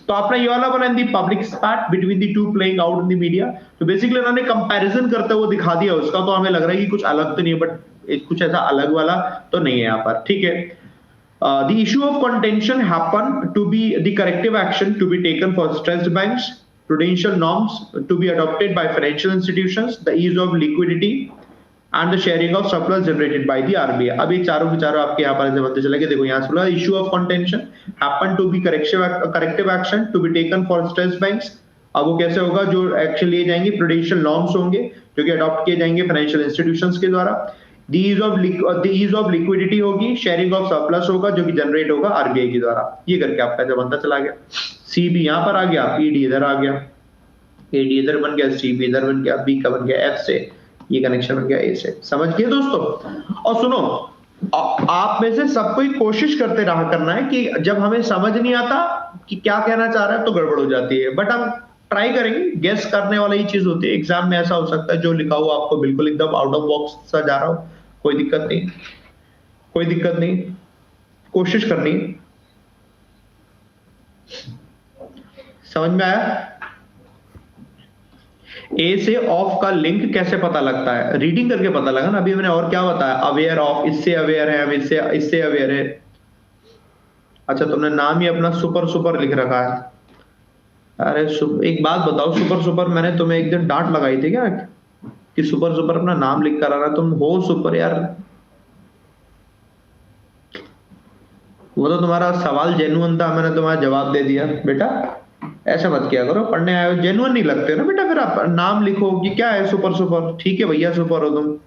तो आपने ये वाला बोला in the public spat between the two playing out in the media, तो बेसिकली उन्होंने कंपैरिजन करते हुए दिखा दिया उसका, तो हमें लग रहा है कि कुछ अलग तो नहीं है, बट कुछ ऐसा अलग वाला तो नहीं है यहाँ पर, ठीक है। The issue of contention happen to be the corrective action to be taken for stressed banks, prudential norms to be adopted by financial institutions, the ease of liquidity and the sharing of surplus generated by the RBI। अब ये चारों के चारों आपके यहाँ पर ऐसे बनते चले गए। देखो यहाँ से बोला issue of contention happen to be corrective action to be taken for stressed banks। अब वो कैसे होगा, जो एक्शन लिए जाएंगे, prudential norms होंगे जो कि अडॉप्ट किए जाएंगे फाइनेंशियल इंस्टीट्यूशंस के द्वारा। The ease of liquidity होगी, शेयरिंग ऑफ सरप्लस होगा जो कि जनरेट होगा आरबीआई के द्वारा। ये करके आपका ऐसा बनता चला गया। सी बी यहाँ पर आ गया, ईडी इधर आ गया, एडी इधर बन गया, सी बी इधर बन गया, बी का बन गया एफ से, ये कनेक्शन बन गया ए से। समझ गए दोस्तों। और सुनो, आप में से सब कोई कोशिश करते रहा करना है कि जब हमें समझ नहीं आता कि क्या कहना चाह रहा है तो गड़बड़ हो जाती है, बट हम ट्राई करेंगे। गेस करने वाली ही चीज होती है। एग्जाम में ऐसा हो सकता है जो लिखा हुआ आपको बिल्कुल एकदम आउट ऑफ बॉक्स सा जा रहा हो, कोई दिक्कत नहीं, कोई दिक्कत नहीं, कोशिश करनी। समझ में आया। ए से ऑफ का लिंक कैसे पता लगता है, रीडिंग करके पता लगा ना। अभी मैंने और क्या बताया, अवेयर ऑफ, इससे अवेयर है हम, इससे अवेयर है। अच्छा तुमने नाम ही अपना सुपर सुपर लिख रखा है। अरे एक बात बताओ, सुपर सुपर मैंने तुम्हें एक दिन डांट लगाई थी क्या कि सुपर सुपर अपना नाम लिख कर आना? तुम हो सुपर यार। वो तो तुम्हारा सवाल जेन्युइन था, मैंने तुम्हारा जवाब दे दिया। बेटा ऐसा मत किया करो, पढ़ने आए हो जेन्युइन नहीं लगते ना बेटा, फिर आप नाम लिखो कि क्या है सुपर सुपर। ठीक है भैया सुपर हो तुम,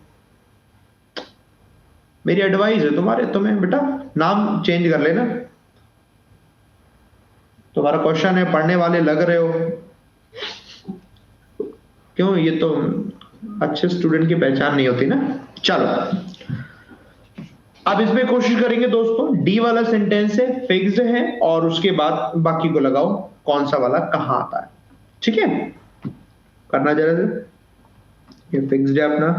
मेरी एडवाइस है तुम्हें बेटा, नाम चेंज कर लेना। तुम्हारा क्वेश्चन है पढ़ने वाले लग रहे हो, क्यों? ये तो अच्छे स्टूडेंट की पहचान नहीं होती ना। चलो अब इसमें कोशिश करेंगे दोस्तों, डी वाला सेंटेंस है, फिक्स्ड है, और उसके बाद बाकी को लगाओ कौन सा वाला कहां आता है। ठीक है, करना जरा से। ये फिक्स्ड है अपना,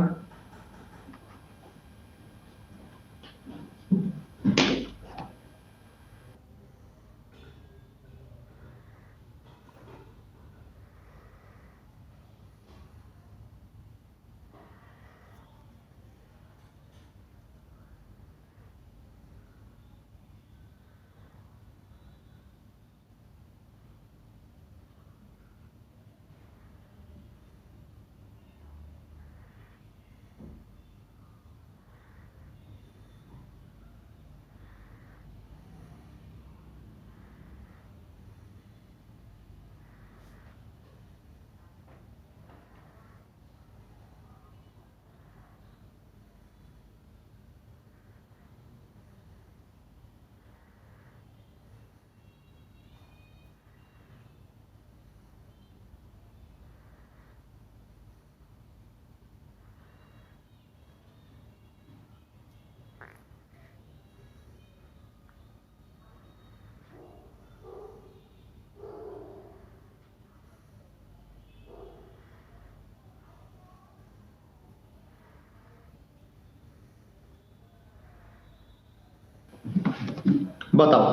बताओ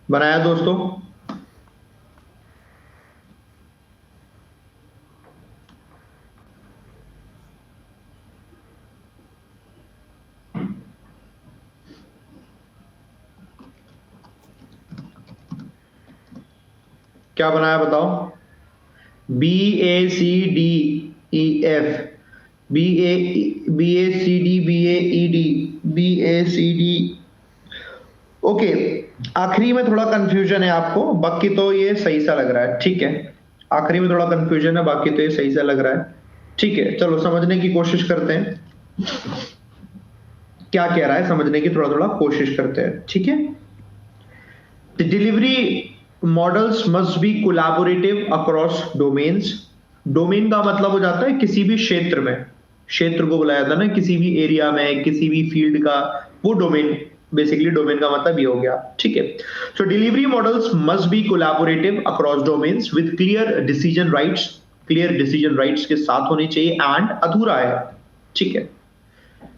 बनाया दोस्तों? क्या बनाया बताओ? BACDEF, BACDBAED, BACD। ओके, आखिरी में थोड़ा कंफ्यूजन है आपको, बाकी तो ये सही सा लग रहा है। ठीक है, आखिरी में थोड़ा कंफ्यूजन है, बाकी तो ये सही सा लग रहा है। ठीक है, चलो समझने की कोशिश करते हैं, क्या कह रहा है समझने की थोड़ा थोड़ा कोशिश करते हैं। ठीक है, the delivery models must be collaborative across domains. Domain का मतलब हो जाता है किसी भी क्षेत्र में, क्षेत्र को बुलाया था ना, किसी भी एरिया में, किसी भी फील्ड का, वो डोमेन। बेसिकली डोमेन का मतलब ये हो गया। ठीक है, so delivery models must be collaborative across domains with clear decision rights, clear decision rights के साथ होनी चाहिए, एंड अधूरा है। ठीक है,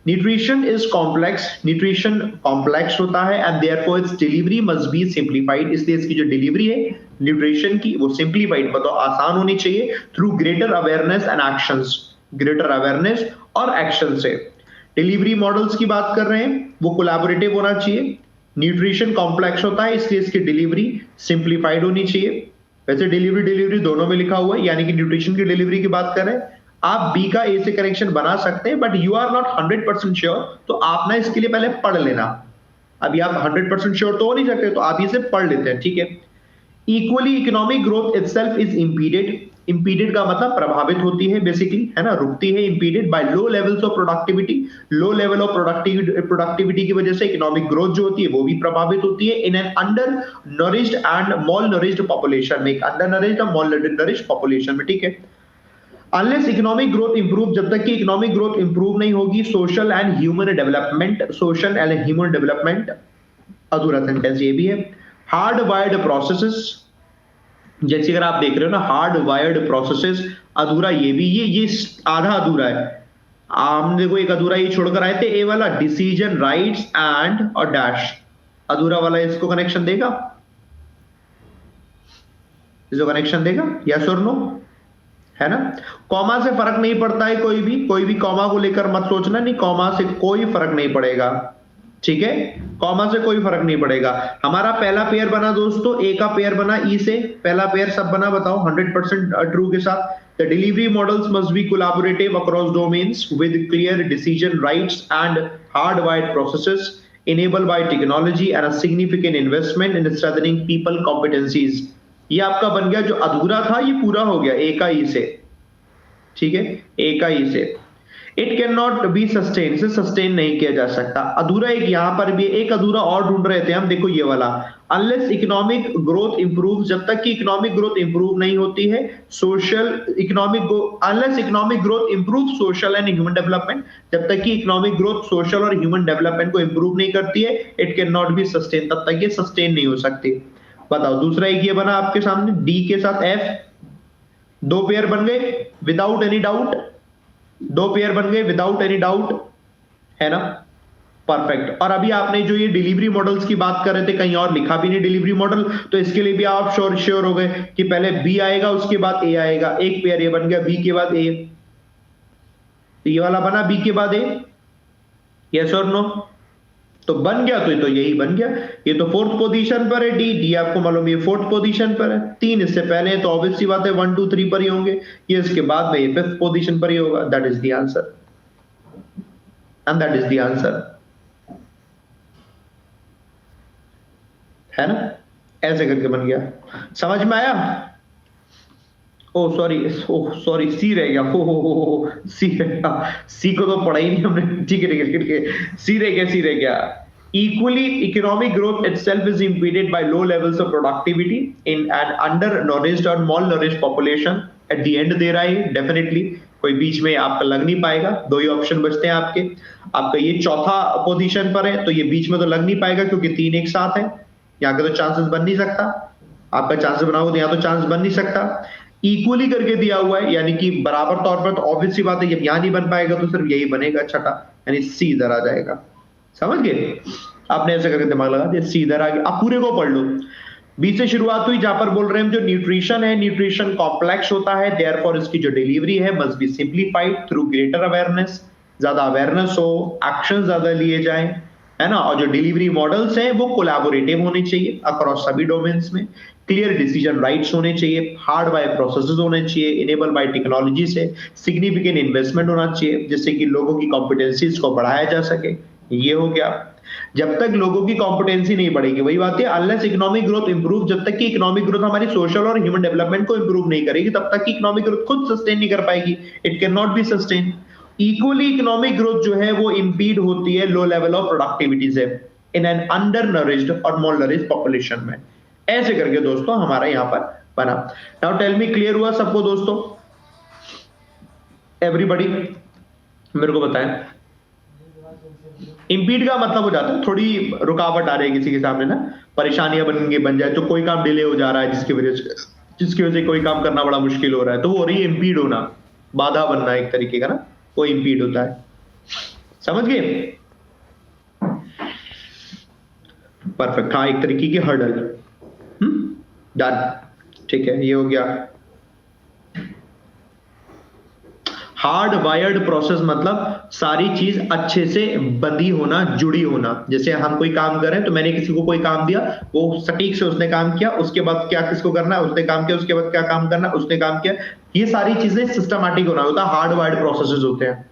nutrition is complex, nutrition complex होता है, and therefore its delivery must be simplified, इसलिए इसकी जो डिलीवरी है न्यूट्रिशन की वो सिंप्लीफाइड, मतलब आसान होनी चाहिए, through greater awareness and actions, greater awareness और एक्शन से। डिलीवरी मॉडल्स की बात कर रहे हैं, वो कोलैबोरेटिव होना चाहिए, न्यूट्रिशन कॉम्प्लेक्स होता है इसलिए इसकी डिलीवरी सिंप्लीफाइड होनी चाहिए। वैसे डिलीवरी डिलीवरी दोनों में लिखा हुआ है, यानी कि न्यूट्रिशन की डिलीवरी की बात कर रहे हैं। आप बी का ए से कनेक्शन बना सकते हैं, but you are not 100% sure, तो आप ना इसके लिए पहले पढ़ लेना। अभी आप 100% श्योर तो हो नहीं सकते, तो आप इसे पढ़ लेते हैं। ठीक है, equally economic growth itself is impeded, impeded का मतलब प्रभावित होती है बेसिकली, है ना, रुकती है, impeded by low levels of productivity, low level of productivity की वजह से इकोनॉमिक ग्रोथ जो होती है वो भी प्रभावित होती है, in an under nourished and mall nourished population में, अंडर नरिश्ड और मॉल नरिश्ड पॉपुलेशन में। ठीक है, अनलेस इकोनॉमिक ग्रोथ इंप्रूव, जब तक कि इकोनॉमिक ग्रोथ इंप्रूव नहीं होगी, social and human development, social and human development, अधूरा सेंटेंस ये भी है। हार्ड वायर्ड प्रोसेसेस, जैसे अगर आप देख रहे हो ना, हार्ड वायर्ड प्रोसेसेस, अधूरा ये भी, ये आधा अधूरा है। हमने देखो एक अधूरा ये छोड़कर आए थे, ए वाला डिसीजन राइट्स एंड और डैश, अधूरा वाला इसको कनेक्शन देगा, इसको कनेक्शन देगा, यस और नो, है ना। कॉमा से फर्क नहीं पड़ता है, कोई भी कॉमा को लेकर मत सोचना, नहीं कॉमा से कोई फर्क नहीं पड़ेगा। ठीक है, कॉमा से कोई फर्क नहीं पड़ेगा। हमारा पहला पेयर बना दोस्तों, ए का पेयर बना ई से, पहला पेयर सब बना, बताओ 100% ट्रू के साथ। The delivery models must be collaborative across domains with clear decision rights and hardwired processes enabled by technology and a significant investment in strengthening people competencies। ये आपका बन गया, जो अधूरा था ये पूरा हो गया ए का ई से, ठीक है, ए का ई से। It can not be sustain, इसे सस्टेन नहीं किया जा सकता। अधूरा एक यहां पर भी, एक अधूरा और ढूंढ रहे थे हम, देखो ये वाला, अनलेस इकोनॉमिक ग्रोथ इंप्रूव, जब तक कि इकोनॉमिक ग्रोथ इंप्रूव नहीं होती है, social economic, unless economic growth improve social and human development, जब तक कि इकोनॉमिक ग्रोथ सोशल और ह्यूमन डेवलपमेंट को इंप्रूव नहीं करती है, it can not be sustain, तब तक ये सस्टेन नहीं हो सकती। बताओ, दूसरा एक ये बना आपके सामने, डी के साथ एफ, दो पेयर बन गए विदाउट एनी डाउट, दो पेयर बन गए विदाउट एनी डाउट, है ना, परफेक्ट। और अभी आपने जो ये डिलीवरी मॉडल्स की बात कर रहे थे, कहीं और लिखा भी नहीं डिलीवरी मॉडल, तो इसके लिए भी आप श्योर हो गए कि पहले बी आएगा उसके बाद ए आएगा। एक पेयर ये बन गया बी के बाद ए, तो ये वाला बना बी के बाद ए, यस और नो, तो बन गया, तो यही बन गया। ये तो फोर्थ पोजीशन पर है, डी डी आपको मालूम ये फोर्थ पोजीशन पर है, तीन इससे पहले है, तो ऑब्वियस सी बात है 1 2 3 पर ही होंगे, ये इसके बाद में ये फिफ्थ पोजीशन पर ही होगा। That is the answer, and that is the answer, है ना, ऐसे करके बन गया। समझ में आया? ओ सॉरी सी रह गया, हो सी रह गया, सी को तो पढ़ा ही नहीं हमने, ठीक है ठीक है, सी रह गया। Equally, economic growth itself is impeded by low levels of productivity in an undernourished or malnourished population। At the end दे रहा है डेफिनेटली, कोई बीच में आपका लग नहीं पाएगा, दो ही ऑप्शन बचते हैं आपके। आपका ये चौथा पोजीशन पर है, तो ये बीच में तो लग नहीं पाएगा क्योंकि तीन एक साथ है, यहाँ का तो चांसेस बन नहीं सकता, आपका चांसेस बनाओगे तो यहाँ तो चांस बन नहीं सकता। इक्वली करके दिया हुआ है, यानी कि बराबर तौर पर, तो ऑब्वियस सी बात है जब यहां नहीं बन पाएगा तो सिर्फ यही बनेगा छठा, यानी सी इधर आ जाएगा। समझ गए? आपने ऐसे करके दिमाग लगा दिया, सी इधर आ गया। अब पूरे को पढ़ लो। बी से शुरुआत हुई, जहां पर बोल रहे हैं जो न्यूट्रिशन है, न्यूट्रिशन कॉम्प्लेक्स होता है, देयरफॉर इसकी जो डिलीवरी है must be simplified through greater awareness, ज्यादा अवेयरनेस हो, एक्शन ज्यादा लिए जाएं, है ना, और जो डिलीवरी मॉडल्स हैं वो कोलैबोरेटिव होने चाहिए अक्रॉस सभी डोमेन्स में, क्लियर डिसीजन राइट्स होने चाहिए, हार्ड बाय प्रोसेसेस होने चाहिए, इनेबल बाय टेक्नोलॉजी से, सिग्निफिकेंट इन्वेस्टमेंट होना चाहिए जिससे कि लोगों की कॉम्पिटेंसीज को बढ़ाया जा सके। ये हो गया। जब तक लोगों की कॉम्पिटेंसी नहीं बढ़ेगी, वही बात है, अनलेस इकोनॉमिक ग्रोथ इंप्रूव, जब तक कि इकोनॉमिक ग्रोथ हमारी सोशल और ह्यूमन डेवलपमेंट को इंप्रूव नहीं करेगी, तब तक कि इकोनॉमिक ग्रोथ खुद सस्टेन नहीं कर पाएगी, it can not be sustain. Equally economic growth जो है वो इंपीड होती है लो लेवल ऑफ प्रोडक्टिविटी से इन एन अंडर नरिश्ड और मोलनरिश्ड पॉपुलेशन में। ऐसे करके दोस्तों हमारा यहां पर बना। नाउ टेल मी, क्लियर हुआ सबको दोस्तों? एवरीबॉडी मेरे को बताएं। इंपीड का मतलब हो जाता है थोड़ी रुकावट आ रही है किसी के सामने ना, परेशानियां बन जाए, तो कोई काम डिले हो जा रहा है जिसकी वजह से कोई काम करना बड़ा मुश्किल हो रहा है, तो वो हो रही है इंपीड होना, बाधा बनना एक तरीके का ना, वो इंपीड होता है। समझ गए? परफेक्ट, हाँ, एक तरीके की हर्डल। डन, ठीक है, ये हो गया। हार्ड वायर्ड प्रोसेस मतलब सारी चीज अच्छे से बंधी होना, जुड़ी होना। जैसे हम कोई काम कर रहे हैं, तो मैंने किसी को कोई काम दिया, वो सटीक से उसने काम किया, उसके बाद क्या किसको करना है, उसने काम किया, उसके बाद क्या काम करना है, उसने काम किया, ये सारी चीजें सिस्टमैटिक होना होता है, हार्ड वायर्ड प्रोसेसेस होते हैं।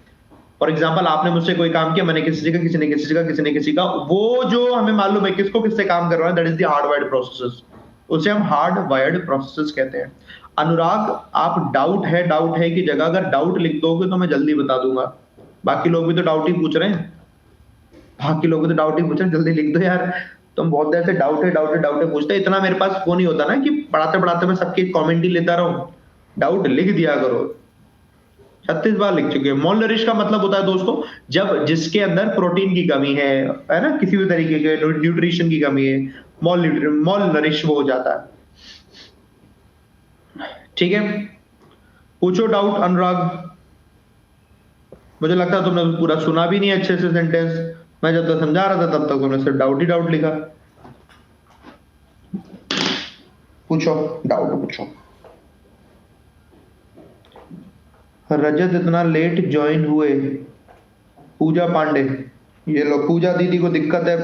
फॉर एग्जाम्पल, आपने मुझसे कोई काम किया, मैंने किसी का, किसी ने किसी का, किसी ने किसी का, वो जो हमें मालूम है किसको किससे काम कर रहा है, that is the hard wired processes, उसे हम हार्ड वायर्ड प्रोसेसेस कहते हैं। अनुराग, आप डाउट है की जगह अगर डाउट लिख दोगे तो मैं जल्दी बता दूंगा। बाकी लोग भी तो डाउट ही पूछ रहे हैं, जल्दी लिख दो यार। तुम बहुत देर से डाउट है पूछते, इतना मेरे पास फोन ही होता ना कि पढ़ाते पढ़ाते मैं सबके कमेंट ही लेता रहूं। डाउट लिख दिया करो। 36 बार लिख चुके हैं। मॉल नरिश का मतलब होता है दोस्तों, जब जिसके अंदर प्रोटीन की कमी है ना, किसी भी तरीके के न्यूट्रिशन की कमी है, मॉल नरिश वो हो जाता है। ठीक है, पूछो डाउट अनुराग। मुझे लगता है तुमने पूरा सुना भी नहीं अच्छे से सेंटेंस, मैं जब तक समझा रहा था तब तक तुमने सिर्फ डाउट ही डाउट लिखा। पूछो डाउट पूछो। रजत इतना लेट ज्वाइन हुए, पूजा पांडे, ये लो, पूजा दीदी को दिक्कत है।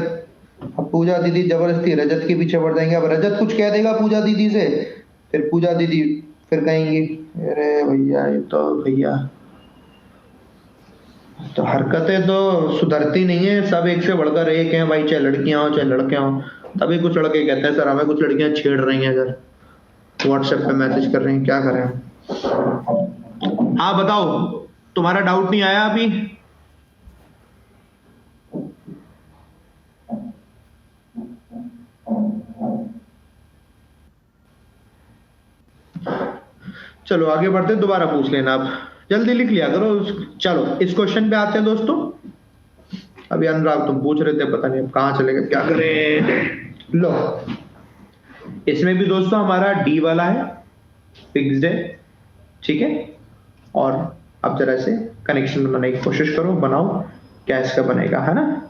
अब पूजा दीदी जबरदस्ती रजत के पीछे पड़ जाएंगे। अब रजत कुछ कह देगा पूजा दीदी से, फिर पूजा दीदी फिर कहेंगी अरे भैया ये तो भैया, तो हरकतें तो सुधरती नहीं है, सब एक से बढ़कर एक हैं भाई, चाहे लड़कियां हो चाहे लड़के हों। तभी कुछ लड़के कहते हैं सर हमें कुछ लड़कियां छेड़ रही हैं, सर व्हाट्सएप पे मैसेज कर रही हैं, क्या करें। हाँ बताओ, तुम्हारा डाउट नहीं आया अभी? चलो आगे बढ़ते, दोबारा पूछ लेना, आप जल्दी लिख लिया करो। चलो इस क्वेश्चन पे आते हैं दोस्तों। अभी अनुराग तुम पूछ रहे थे, पता नहीं अब कहाँ चले गए, क्या करें। लो इसमें भी दोस्तों हमारा डी वाला है, फिक्स्ड है, ठीक है। और अब जरा से कनेक्शन बनाने की कोशिश करो, बनाओ, क्या इसका बनेगा, है ना।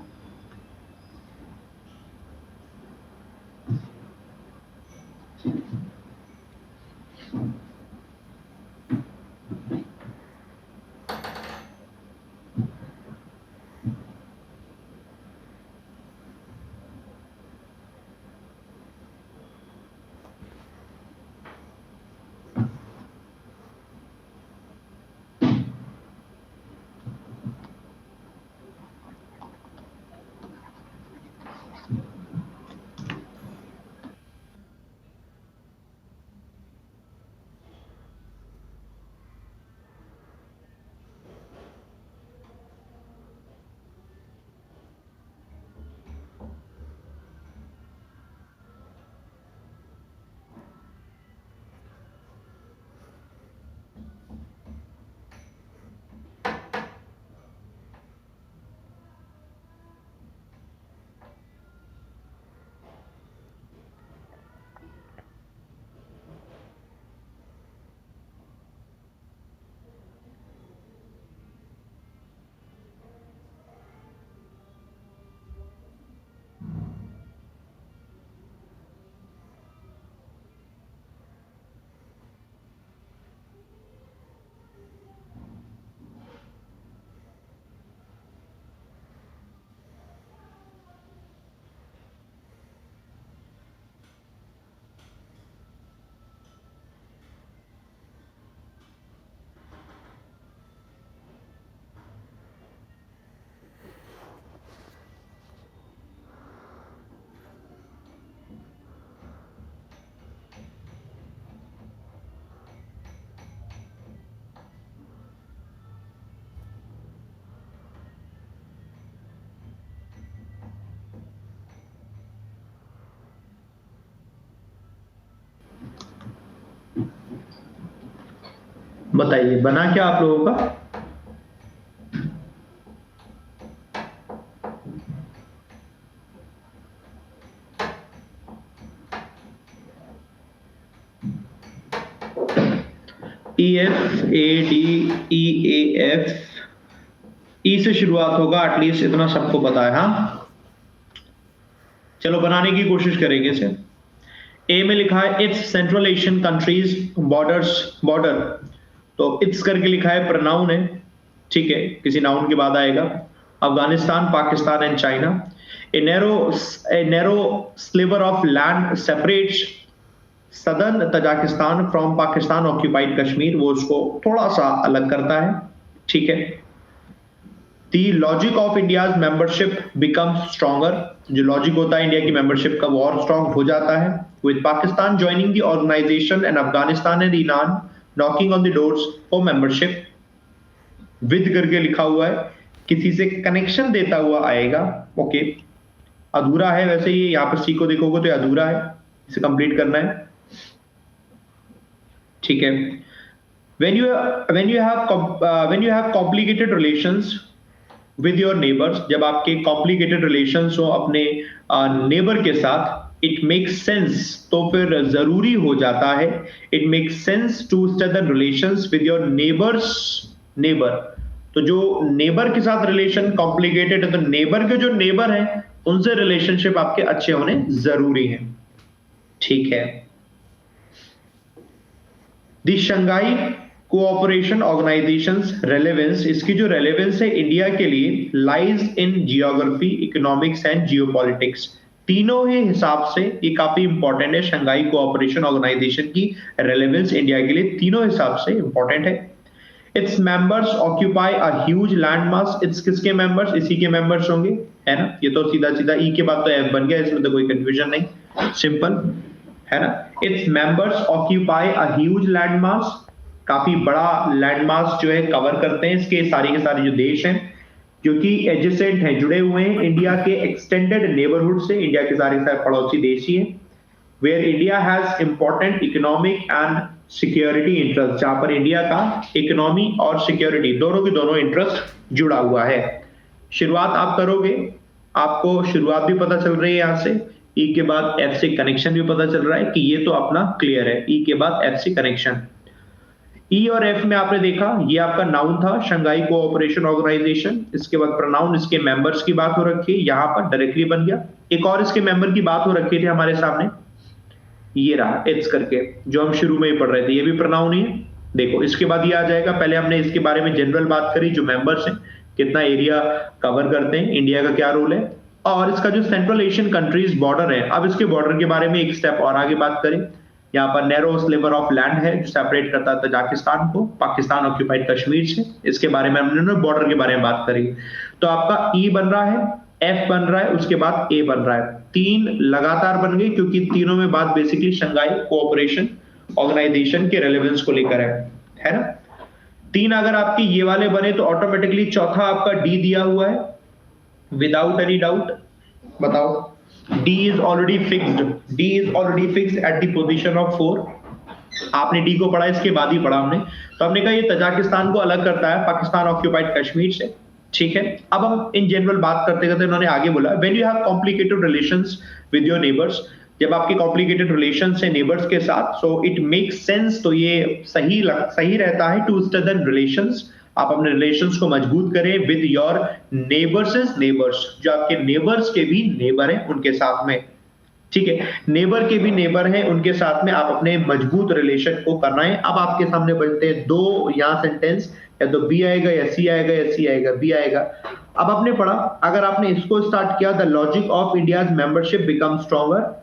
बताइए बना क्या आप लोगों का? E F A D E A F, E से शुरुआत होगा, एटलीस्ट इतना सबको पता है। हाँ चलो बनाने की कोशिश करेंगे इसे। ए में लिखा है it's central Asian countries border, तो इट्स करके लिखा है, प्रनाउन है, ठीक है, किसी नाउन के बाद आएगा। Afghanistan, Pakistan and China. A narrow sliver of land separates southern Tajikistan from Pakistan occupied Kashmir, वो उसको थोड़ा सा अलग करता है, ठीक है। The logic of India's membership becomes stronger, जो लॉजिक होता है इंडिया की मेंबरशिप का वो और स्ट्रॉन्ग हो जाता है। With Pakistan joining the organisation and Afghanistan and Iran knocking on the doors for membership, with करके लिखा हुआ है, किसी से कनेक्शन देता हुआ आएगा, ओके। अधूरा है वैसे, ये यहाँ पर सी को देखोगे तो अधूरा है, इसे कंप्लीट करना है, ठीक है। when you have complicated relations with your neighbors, जब आपके complicated relations हो अपने नेबर के साथ, it makes sense, तो फिर जरूरी हो जाता है, it makes sense to strengthen relations with your neighbor। तो जो नेबर के साथ रिलेशन कॉम्प्लिकेटेड है, तो नेबर के जो नेबर हैं उनसे रिलेशनशिप आपके अच्छे होने जरूरी है, ठीक है। दी शंघाई कोऑपरेशन ऑर्गेनाइजेशंस रेलेवेंस, इसकी जो रेलेवेंस है इंडिया के लिए, lies in geography, economics and geopolitics. तीनों ही हिसाब से ये काफी इंपॉर्टेंट है। शंघाई कोऑपरेशन ऑर्गेनाइजेशन की रेलेवेंस इंडिया के लिए तीनों हिसाब से इंपॉर्टेंट है। Its members occupy a huge land mass. It's किसके मेंबर्स? इसी के मेंबर्स होंगे, है ना। ये तो सीधा सीधा ई के बाद तो एफ बन गया, इसमें तो कोई कंफ्यूजन नहीं, सिंपल है ना। Its members occupy a huge land mass, काफी बड़ा लैंड मास जो है कवर करते हैं इसके सारे के सारे जो देश हैं जो कि एडजेसेंट हैं, जुड़े हुए हैं इंडिया के एक्सटेंडेड नेबरहुड से। इंडिया के सारे पड़ोसी देश ही हैं। Where India has important economic and security interest, जहां पर इंडिया का इकोनॉमी और सिक्योरिटी दोनों की दोनों इंटरेस्ट जुड़ा हुआ है। शुरुआत आप करोगे, आपको शुरुआत भी पता चल रही है यहां से, ई के बाद एफ से कनेक्शन भी पता चल रहा है कि ये तो अपना क्लियर है, ई के बाद एफ से कनेक्शन। ई और एफ में आपने देखा ये आपका नाउन था, शंघाई कोऑपरेशन ऑर्गेनाइजेशन। इसके बाद प्रोनाउन, इसके मेंबर्स की बात हो रखी है, यहां पर डायरेक्टली बन गया। एक और इसके मेंबर की बात हो रखी थी हमारे सामने, ये रहा इट्स करके, जो हम शुरू में ही पढ़ रहे थे, ये भी प्रोनाउन ही है। देखो इसके बाद ये आ जाएगा। पहले हमने इसके बारे में जनरल बात करी, जो मेंबर्स हैं, कितना एरिया कवर करते हैं, इंडिया का क्या रोल है, और इसका जो सेंट्रल एशियन कंट्रीज बॉर्डर है। अब इसके बॉर्डर के बारे में एक स्टेप और आगे बात करें। यहाँ पर नैरो स्लिवर ऑफ लैंड है जो सेपरेट करता है तजाकिस्तान को पाकिस्तान ऑक्यूपाइड कश्मीर से। इसके बारे में हमने बॉर्डर के बारे में बात करी। तो आपका ई बन रहा है, एफ बन रहा है, उसके बाद ए बन रहा है। तीन लगातार बन गए क्योंकि तीनों में बात बेसिकली शंघाई कोऑपरेशन ऑर्गेनाइजेशन के रेलेवेंस को लेकर है ना। तीन अगर आपके ये वाले बने तो ऑटोमेटिकली चौथा आपका डी दिया हुआ है, विदाउट एनी डाउट। बताओ, D is already fixed. D is already fixed at the position of 4. आपने D को पढ़ा, इसके बाद ही पढ़ा हमने। तो हमने कहा ये तजाकिस्तान को अलग करता है पाकिस्तान ऑक्यूपाइड कश्मीर से, ठीक है। अब हम इन जनरल बात करते करते उन्होंने आगे बोला, when you have complicated relations with your neighbors, जब आपके कॉम्प्लिकेटेड रिलेशंस है नेबर्स के साथ, सो इट मेक्स सेंस, तो ये सही रहता है टू स्ट्रेंथन रिलेशंस, आप अपने रिलेशंस को मजबूत करें विद योर नेबर्स, जो आपके नेबर्स के भी नेबर हैं उनके साथ में, ठीक है। नेबर के भी नेबर हैं उनके साथ में आप अपने मजबूत रिलेशन को करना है। अब आपके सामने बनते हैं दो यहाँ सेंटेंस, या तो बी आएगा या सी आएगा, या सी आएगा बी आएगा। अब आपने पढ़ा, अगर आपने इसको स्टार्ट किया, the logic of India's membership become stronger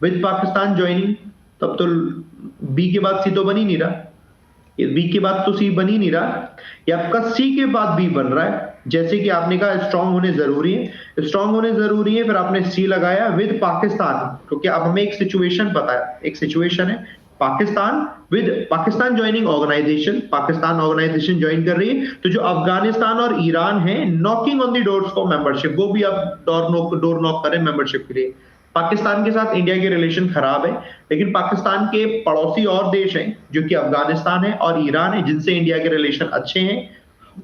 with Pakistan joining, तब तो बी के बाद सी तो बन ही नहीं रहा, बी के बाद तो सी बन ही नहीं रहा, ये आपका सी के बाद बी बन रहा है। जैसे कि आपने कहा स्ट्रांग होने जरूरी है, स्ट्रांग होने जरूरी है, फिर आपने सी लगाया विद पाकिस्तान, क्योंकि अब हमें एक सिचुएशन पता है, एक सिचुएशन है Pakistan with Pakistan joining organisation, Pakistan organisation join कर रही है, तो जो अफगानिस्तान और ईरान है knocking on the doors for membership, वो भी अब डोर नॉक करें मेंबरशिप के लिए। पाकिस्तान के साथ इंडिया के रिलेशन खराब है, लेकिन पाकिस्तान के पड़ोसी और देश हैं जो कि अफगानिस्तान है और ईरान है, जिनसे इंडिया के रिलेशन अच्छे हैं।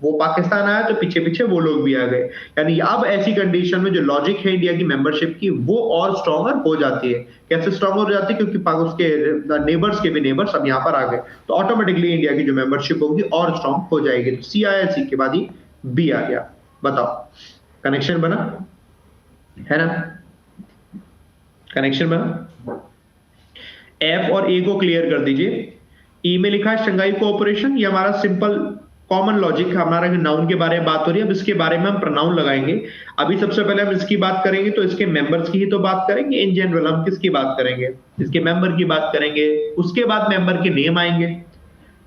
वो पाकिस्तान आया तो पीछे पीछे वो लोग भी आ गए, यानी अब ऐसी कंडीशन में जो लॉजिक है इंडिया की मेंबरशिप की वो और स्ट्रॉन्गर हो जाती है। कैसे स्ट्रॉन्गर हो जाती है? क्योंकि उसके नेबर्स के भी नेबर्स अब यहाँ पर आ गए, तो ऑटोमेटिकली इंडिया की जो मेंबरशिप होगी और स्ट्रॉन्ग हो जाएगी। सी आया, सी के बाद ही बी आ गया। बताओ कनेक्शन बना है ना, कनेक्शन बना। एफ और ए को क्लियर कर दीजिए। ई में लिखा है शंघाई कोऑपरेशन, ये हमारा सिंपल कॉमन लॉजिक, हमारा नाउन के बारे में बात हो रही है। अब इसके बारे में हम प्रोनाउन लगाएंगे। अभी सबसे पहले हम इसकी बात करेंगे तो इसके मेंबर्स की ही तो बात करेंगे। इन जनरल हम किसकी बात करेंगे? इसके मेंबर की बात करेंगे, उसके बाद मेंबर के नेम आएंगे।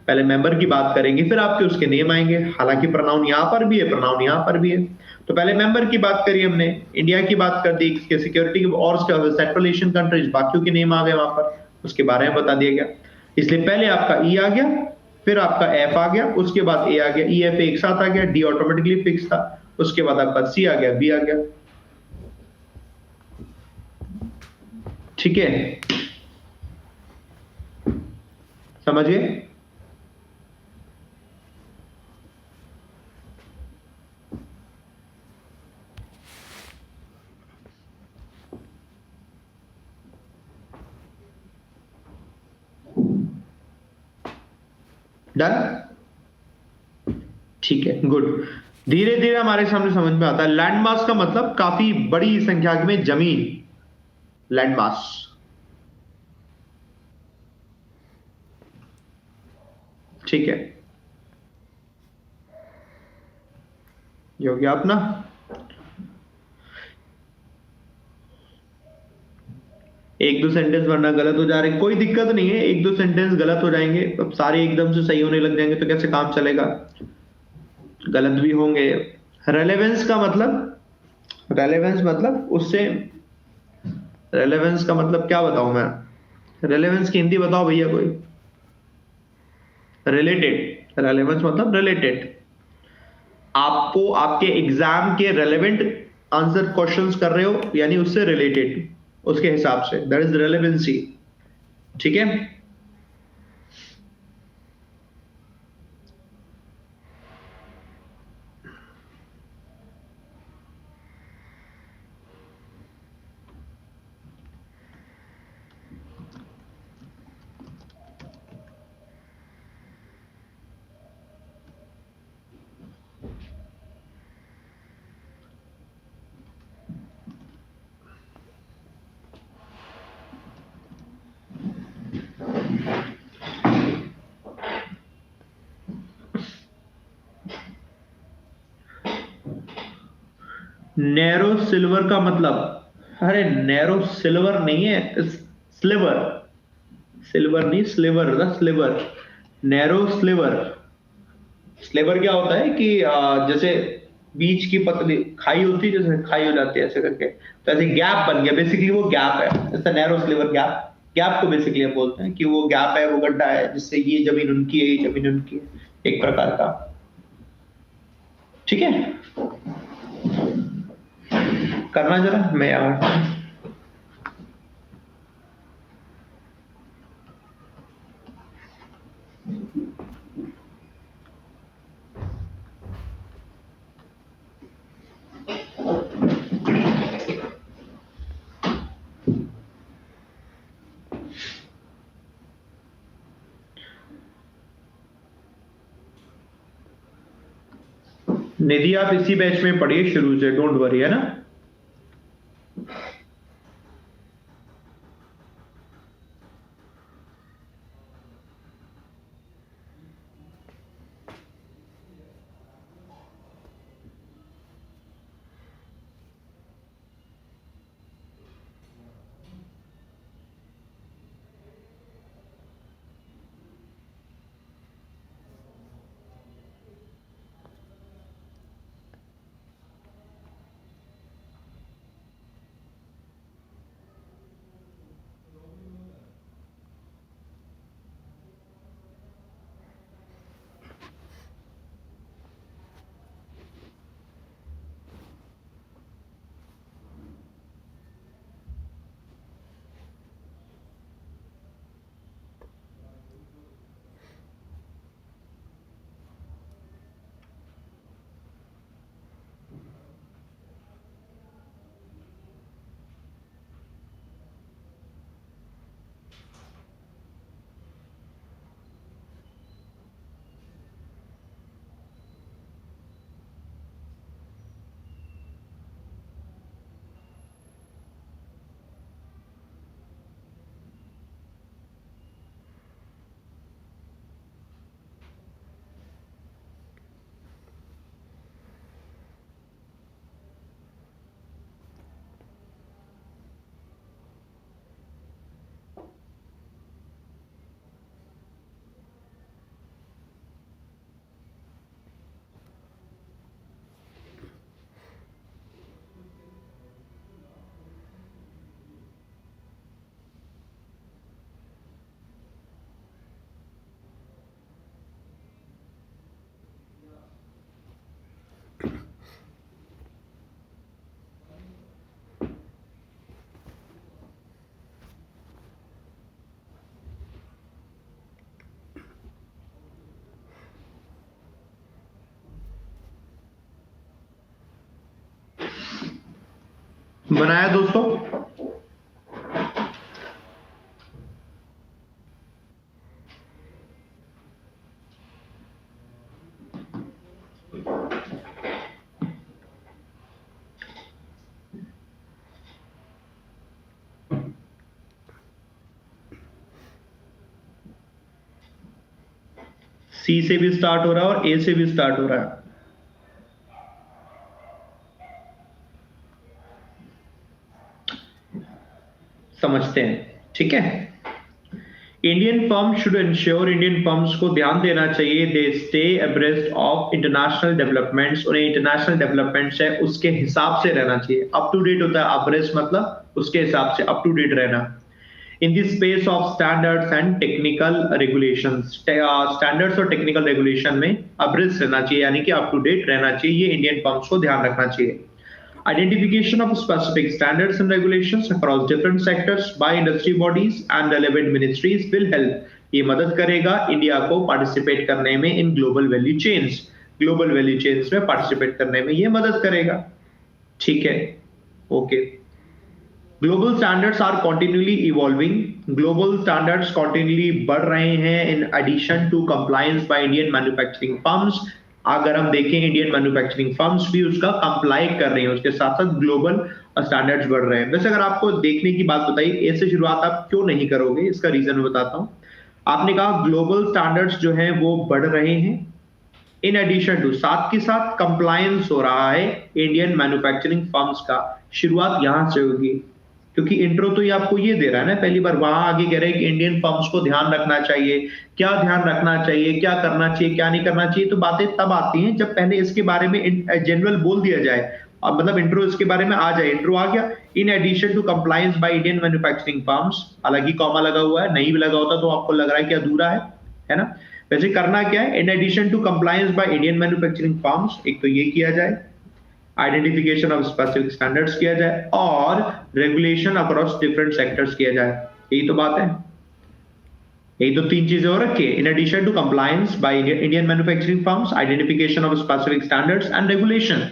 पहले मेंबर की बात करेंगे, फिर आपके उसके नेम आएंगे। हालांकि प्रोनाउन यहां पर भी है, प्रोनाउन यहां पर भी है। तो पहले मेंबर की बात करी हमने, इंडिया की बात कर दी, इसके सिक्योरिटी और सेंट्रल एशियन कंट्रीज, बाकियों के नेम आ गए वहां पर, उसके बारे में बता दिया गया। इसलिए पहले आपका ई आ गया, फिर आपका एफ आ गया, उसके बाद ए आ गया, ई एफ एक साथ आ गया, डी ऑटोमेटिकली फिक्स था, उसके बाद आपका सी आ गया, बी आ गया। ठीक है, समझ गए? डन? ठीक है, गुड। धीरे धीरे हमारे सामने समझ में आता है। लैंड मास का मतलब काफी बड़ी संख्या में जमीन, लैंड मास। ठीक है, ये हो गया अपना। एक दो सेंटेंस वरना गलत हो जा रहे, कोई दिक्कत नहीं है, एक दो सेंटेंस गलत हो जाएंगे, अब सारे एकदम से सही होने लग जाएंगे तो कैसे काम चलेगा, गलत भी होंगे। रेलेवेंस का मतलब, रेलेवेंस मतलब उससे, रेलेवेंस का मतलब क्या बताऊं मैं, रेलेवेंस की हिंदी बताओ भैया कोई। रिलेटेड, रेलेवेंस मतलब रिलेटेड, आपको आपके एग्जाम के रेलेवेंट आंसर क्वेश्चंस कर रहे हो यानी उससे रिलेटेड, उसके हिसाब से, दैट इज रेलेवेंसी। ठीक है, नैरो सिल्वर का मतलब, अरे नैरो सिल्वर नहीं है, स्लिवर, सिल्वर नहीं sliver, the sliver, narrow sliver. Sliver क्या होता है कि जैसे बीच की पतली खाई होती है, जैसे खाई हो जाती है ऐसे करके, तो ऐसे गैप बन गया, बेसिकली वो गैप है, ऐसा नैरो स्लिवर गैप, गैप को बेसिकली हम बोलते हैं कि वो गैप है, वो गड्ढा है जिससे ये जमीन उनकी है, ये जमीन उनकी है, एक प्रकार का। ठीक है, करना जरा, मैं यार। निधि आप इसी बैच में पढ़िए शुरू से, डोंट वरी, है ना। बनाया दोस्तों। सी से भी स्टार्ट हो रहा है और ए से भी स्टार्ट हो रहा है। समझते हैं, ठीक है। Indian firm should ensure, Indian firms को ध्यान देना चाहिए, they stay abreast of international developments, उन्हें इंटरनेशनल डेवलपमेंट्स है उसके हिसाब से रहना चाहिए। अप टू डेट होता है अब्रेस्ट, मतलब उसके हिसाब से अप टू डेट रहना। In the space of standards and technical regulations, standards और टेक्निकल रेगुलेशन में अब्रेस्ट रहना चाहिए, यानी कि अप टू डेट रहना चाहिए, ये इंडियन फर्म्स को ध्यान रखना चाहिए। Identification of specific standards and regulations across different sectors by industry bodies and relevant ministries will help, ये मदद करेगा इंडिया को पार्टिसिपेट करने में in global value chains, global value chains में पार्टिसिपेट करने में ये मदद करेगा, ठीक है। Okay, global standards are continuously evolving, global standards continuously बढ़ रहे हैं in addition to compliance by Indian manufacturing firms. अगर हम देखें इंडियन मैन्युफैक्चरिंग फर्म्स भी उसका कंप्लाई कर रहे हैं, उसके साथ साथ ग्लोबल स्टैंडर्ड्स बढ़ रहे हैं। वैसे अगर आपको देखने की बात बताइए, ए से शुरुआत आप क्यों नहीं करोगे, इसका रीजन मैं बताता हूं। आपने कहा ग्लोबल स्टैंडर्ड्स जो हैं वो बढ़ रहे हैं, इन एडिशन टू, साथ के साथ कंप्लायंस हो रहा है इंडियन मैन्युफैक्चरिंग फर्म्स का, शुरुआत यहां से होगी, क्योंकि इंट्रो तो ये आपको ये दे रहा है ना पहली बार, वहां आगे कह रहे हैं कि इंडियन फर्म्स को ध्यान रखना चाहिए, क्या ध्यान रखना चाहिए, क्या करना चाहिए, क्या नहीं करना चाहिए। तो बातें तब आती हैं जब पहले इसके बारे में जनरल बोल दिया जाए, अब मतलब इंट्रो इसके बारे में आ जाए। इंट्रो आ गया, in addition to compliance by Indian manufacturing firms, हालांकि कॉमा लगा हुआ है, नहीं भी लगा होता तो आपको लग रहा है कि अधूरा है ना। वैसे करना क्या है, in addition to compliance by Indian manufacturing firms, एक तो ये किया जाए, आइडेंटिफिकेशन ऑफ स्पेसिफिक स्टैंडर्ड्स किया जाए, और रेगुलेशन अक्रॉस डिफरेंट सेक्टर्स किया जाए। यही तो बात है, यही तो तीन चीजें हो रखी है। In addition to compliance by Indian manufacturing firms, identification of specific standards and regulation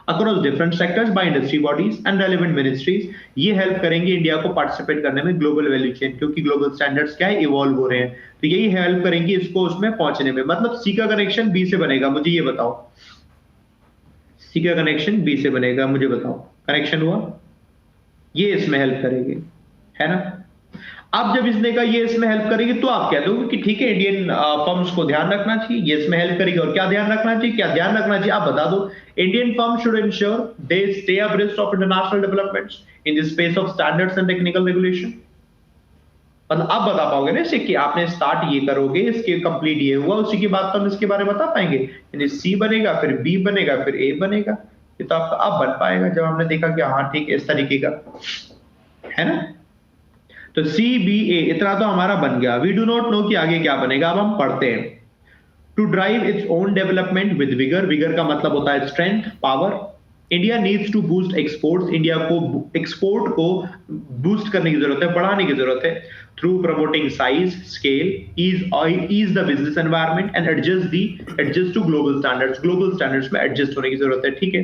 across different sectors by industry bodies and relevant ministries, ये हेल्प करेंगे इंडिया को पार्टिसिपेट करने में ग्लोबल वैल्यू चेन, क्योंकि ग्लोबल स्टैंडर्ड्स क्या है, इवॉल्व हो रहे हैं, तो यही हेल्प करेंगे इसको उसमें पहुंचने में। मतलब सी का कनेक्शन बी से बनेगा, मुझे ये बताओ, सी का कनेक्शन बी से बनेगा, मुझे बताओ, कनेक्शन हुआ, ये इसमें हेल्प करेगी, है ना। अब जब इसने कहा ये इसमें हेल्प करेगी, तो आप कह दोगे कि ठीक है इंडियन फर्म्स को ध्यान रखना चाहिए, ये इसमें हेल्प करेगी, और क्या ध्यान रखना चाहिए, क्या ध्यान रखना चाहिए आप बता दो। Indian firm should ensure they stay abreast of international developments in the space of standards and technical regulation. मतलब आप बता पाओगे ना इससे कि आपने स्टार्ट ये करोगे, इसके कंप्लीट ये हुआ, उसी के बाद तो हम इसके बारे में बता पाएंगे, यानी सी बनेगा, फिर बी बनेगा, फिर ए बनेगा। ये तो आपका अब बन पाएगा जब हमने देखा कि हाँ ठीक है इस तरीके का है ना। तो सी बी ए इतना तो हमारा बन गया। वी डू नॉट नो कि आगे क्या बनेगा, अब हम पढ़ते हैं। To drive its own development with vigour, vigour का मतलब होता है strength, power. India needs to boost exports, India को एक्सपोर्ट को बूस्ट करने की जरूरत है, बढ़ाने की जरूरत है, through promoting size, scale, ease the business environment and adjust to global standards, ग्लोबल स्टैंडर्ड्स में एडजस्ट होने की जरूरत है, ठीक है।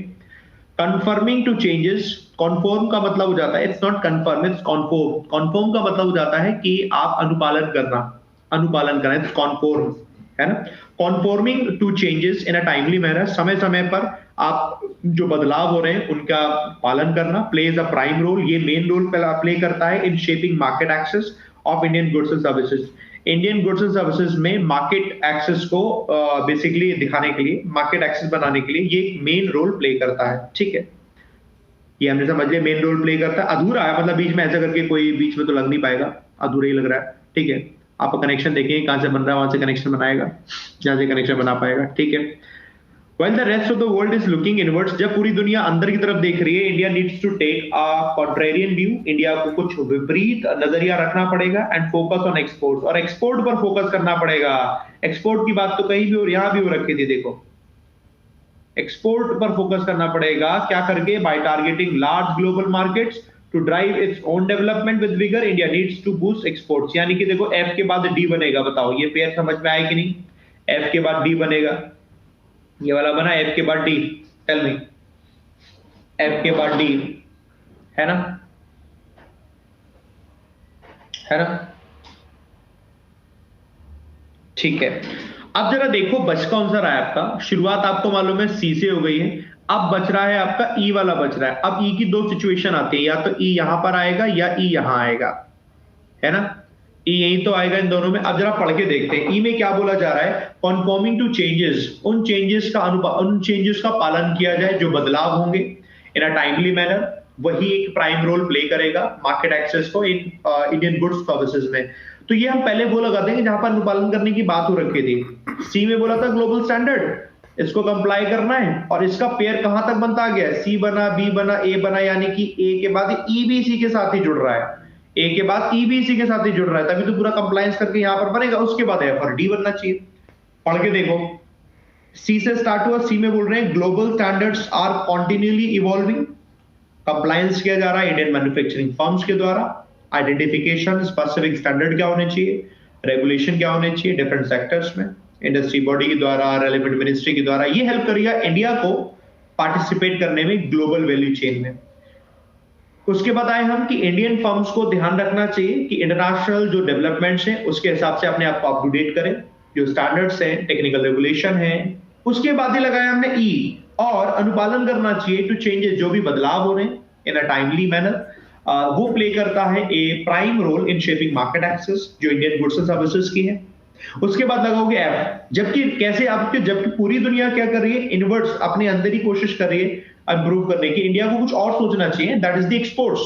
कंफर्मिंग टू चेंजेस, कॉन्फॉर्म का मतलब हो जाता है, it's not confirm it's conform, conform का मतलब हो जाता है कि आप अनुपालन करना, इट्स कॉन्फॉर्म, है ना। Conforming to changes in a timely manner, समय समय पर आप जो बदलाव हो रहे हैं उनका पालन करना। प्लेज अ प्राइम रोल, ये मेन रोल प्ले करता है in shaping market access of Indian goods and services. Indian goods and services में मार्केट एक्सेस को बेसिकली दिखाने के लिए, मार्केट एक्सेस बनाने के लिए ये मेन रोल प्ले करता है, ठीक है। ये हमने समझ लिया, मेन रोल प्ले करता है। अधूरा है मतलब बीच में ऐसा करके कोई बीच में तो लग नहीं पाएगा, अधूरा ही लग रहा है, ठीक है। आप कनेक्शन देखेंगे कहां से बन रहा है, वहां से कनेक्शन बनाएगा, जहां से कनेक्शन बना पाएगा, ठीक है। While the rest of the world is looking inwards, जब पूरी दुनिया अंदर की तरफ देख रही है, India needs to take a contrarian view, India को कुछ विपरीत नजरिया रखना पड़ेगा, एंड फोकस ऑन एक्सपोर्ट, और एक्सपोर्ट पर फोकस करना पड़ेगा। एक्सपोर्ट की बात तो कहीं भी और यहां भी हो रखी थी, देखो एक्सपोर्ट पर फोकस करना पड़ेगा, क्या करके, by targeting large global markets to drive its own development with vigour, India needs to boost exports. यानी कि देखो एफ के बाद डी बनेगा, बताओ ये पेयर समझ में आया कि नहीं। एफ के बाद डी बनेगा, ये वाला बना एफ के बाद डी, टेल मी, एफ के बाद डी, है ना, है ना, ठीक है। अब जरा देखो बच कौन सा रहा है आपका, शुरुआत आपको मालूम है सी से हो गई है, अब बच रहा है आपका ई वाला बच रहा है। अब ई की दो सिचुएशन आती है, या तो ई यहां पर आएगा या ई यहां आएगा, है ना। ई यही तो आएगा इन दोनों में। अब जरा पढ़ के देखते हैं ई में क्या बोला जा रहा है। कॉन्फॉर्मिंग टू चेंजेस, उन चेंजेस का पालन किया जाए जो बदलाव होंगे इन अ टाइमली मैनर, वही एक प्राइम रोल प्ले करेगा मार्केट एक्सेस को इन इंडियन गुड्स सर्विसेज में। तो ये हम पहले वो लगा देंगे जहां पर अनुपालन करने की बात हो रखी थी। सी में बोला था ग्लोबल स्टैंडर्ड, इसको कंप्लाई करना है, और इसका पेयर कहां तक बनता आ गया, सी बना, बी बना, ए बना, यानी कि ए के बाद ई भी सी के साथ ही जुड़ रहा है, ए के बाद ई भी सी के साथ ही जुड़ रहा है, तभी तो पूरा कंप्लायंस करके यहां पर बनेगा। उसके बाद एफ और डी बनना चाहिए। पढ़ के देखो, सी से स्टार्ट हुआ, सी में बोल रहे हैं global standards are continually evolving, compliance किया जा रहा है इंडियन मैन्युफैक्चरिंग फर्म्स के द्वारा। आइडेंटिफिकेशन, स्पेसिफिक स्टैंडर्ड क्या होने चाहिए, रेगुलेशन क्या होने चाहिए डिफरेंट सेक्टर्स में, इंडस्ट्री बॉडी के द्वारा, रेलेवेंट मिनिस्ट्री के द्वारा। ये हेल्प करेगा इंडिया को पार्टिसिपेट करने में ग्लोबल वैल्यू चेन में। उसके बाद आए हम कि इंडियन फर्म्स को ध्यान रखना चाहिए कि इंटरनेशनल जो डेवलपमेंट्स हैं उसके हिसाब से अपने आप को अप टू डेट करें, जो स्टैंडर्ड्स हैं, टेक्निकल रेगुलेशन है। उसके बाद ही लगाया हमने ई, और अनुपालन करना चाहिए टू चेंजेस, जो भी बदलाव हो रहे हैं इन अ टाइमली मैनर। वो प्ले करता है a prime role in shaping market access, जो इंडियन गुड्स एंड सर्विसेज की है। उसके बाद लगाओगे एफ, जबकि कैसे आपके, जबकि पूरी दुनिया क्या कर रही है, इनवर्ट्स अपने अंदर ही कोशिश कर रही है इंप्रूव करने की, इंडिया को कुछ और सोचना चाहिए, दैट इज द एक्सपोर्ट्स।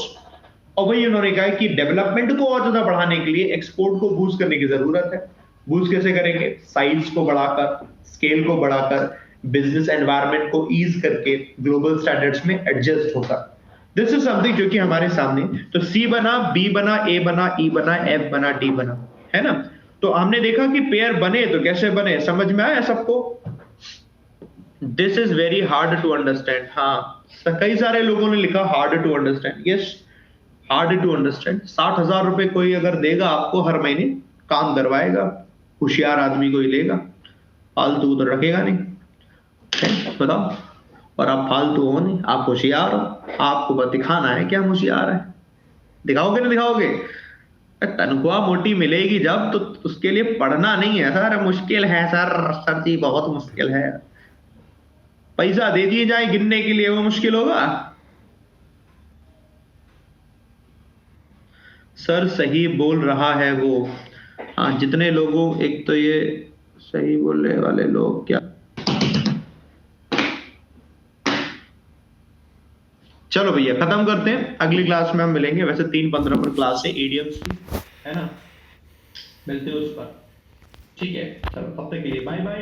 और वही उन्होंने कहा कि डेवलपमेंट को और ज्यादा बढ़ाने के लिए एक्सपोर्ट को बूस्ट करने की जरूरत है। बूस्ट कैसे करेंगे, साइज को बढ़ाकर, स्केल को बढ़ाकर, बिजनेस एनवायरनमेंट को ईज करके, ग्लोबल स्टैंडर्ड्स में एडजस्ट होकर। दिस इज समथिंग जो कि हमारे सामने, तो सी बना, बी बना, ए बना, ई बना, एफ बना, डी बना, है ना। तो हमने देखा कि पेयर बने तो कैसे बने, समझ में आया सबको। This is very hard to understand. हाँ, कई सारे लोगों ने लिखा hard to understand. Yes, hard to understand. 60,000 रुपए कोई अगर देगा आपको हर महीने, काम करवाएगा, होशियार आदमी कोई लेगा, फालतू तो रखेगा नहीं, बताओ। और आप फालतू हो नहीं, आप होशियार हो, आपको बस दिखाना है कि हम होशियार है। दिखाओगे नहीं दिखाओगे, तनख्वाह मोटी मिलेगी जब, तो उसके लिए पढ़ना नहीं है सर, मुश्किल है सर जी बहुत मुश्किल है। पैसा दे दिए जाए गिनने के लिए, वो मुश्किल होगा सर। सही बोल रहा है वो। हाँ, जितने लोगों, एक तो ये सही बोलने वाले लोग क्या, चलो भैया खत्म करते हैं, अगली क्लास में हम मिलेंगे। वैसे 3:15 पर क्लास है ईडीएम्स की, है ना, मिलते हैं उस पर, ठीक है। चलो तब तक के लिए बाय बाय।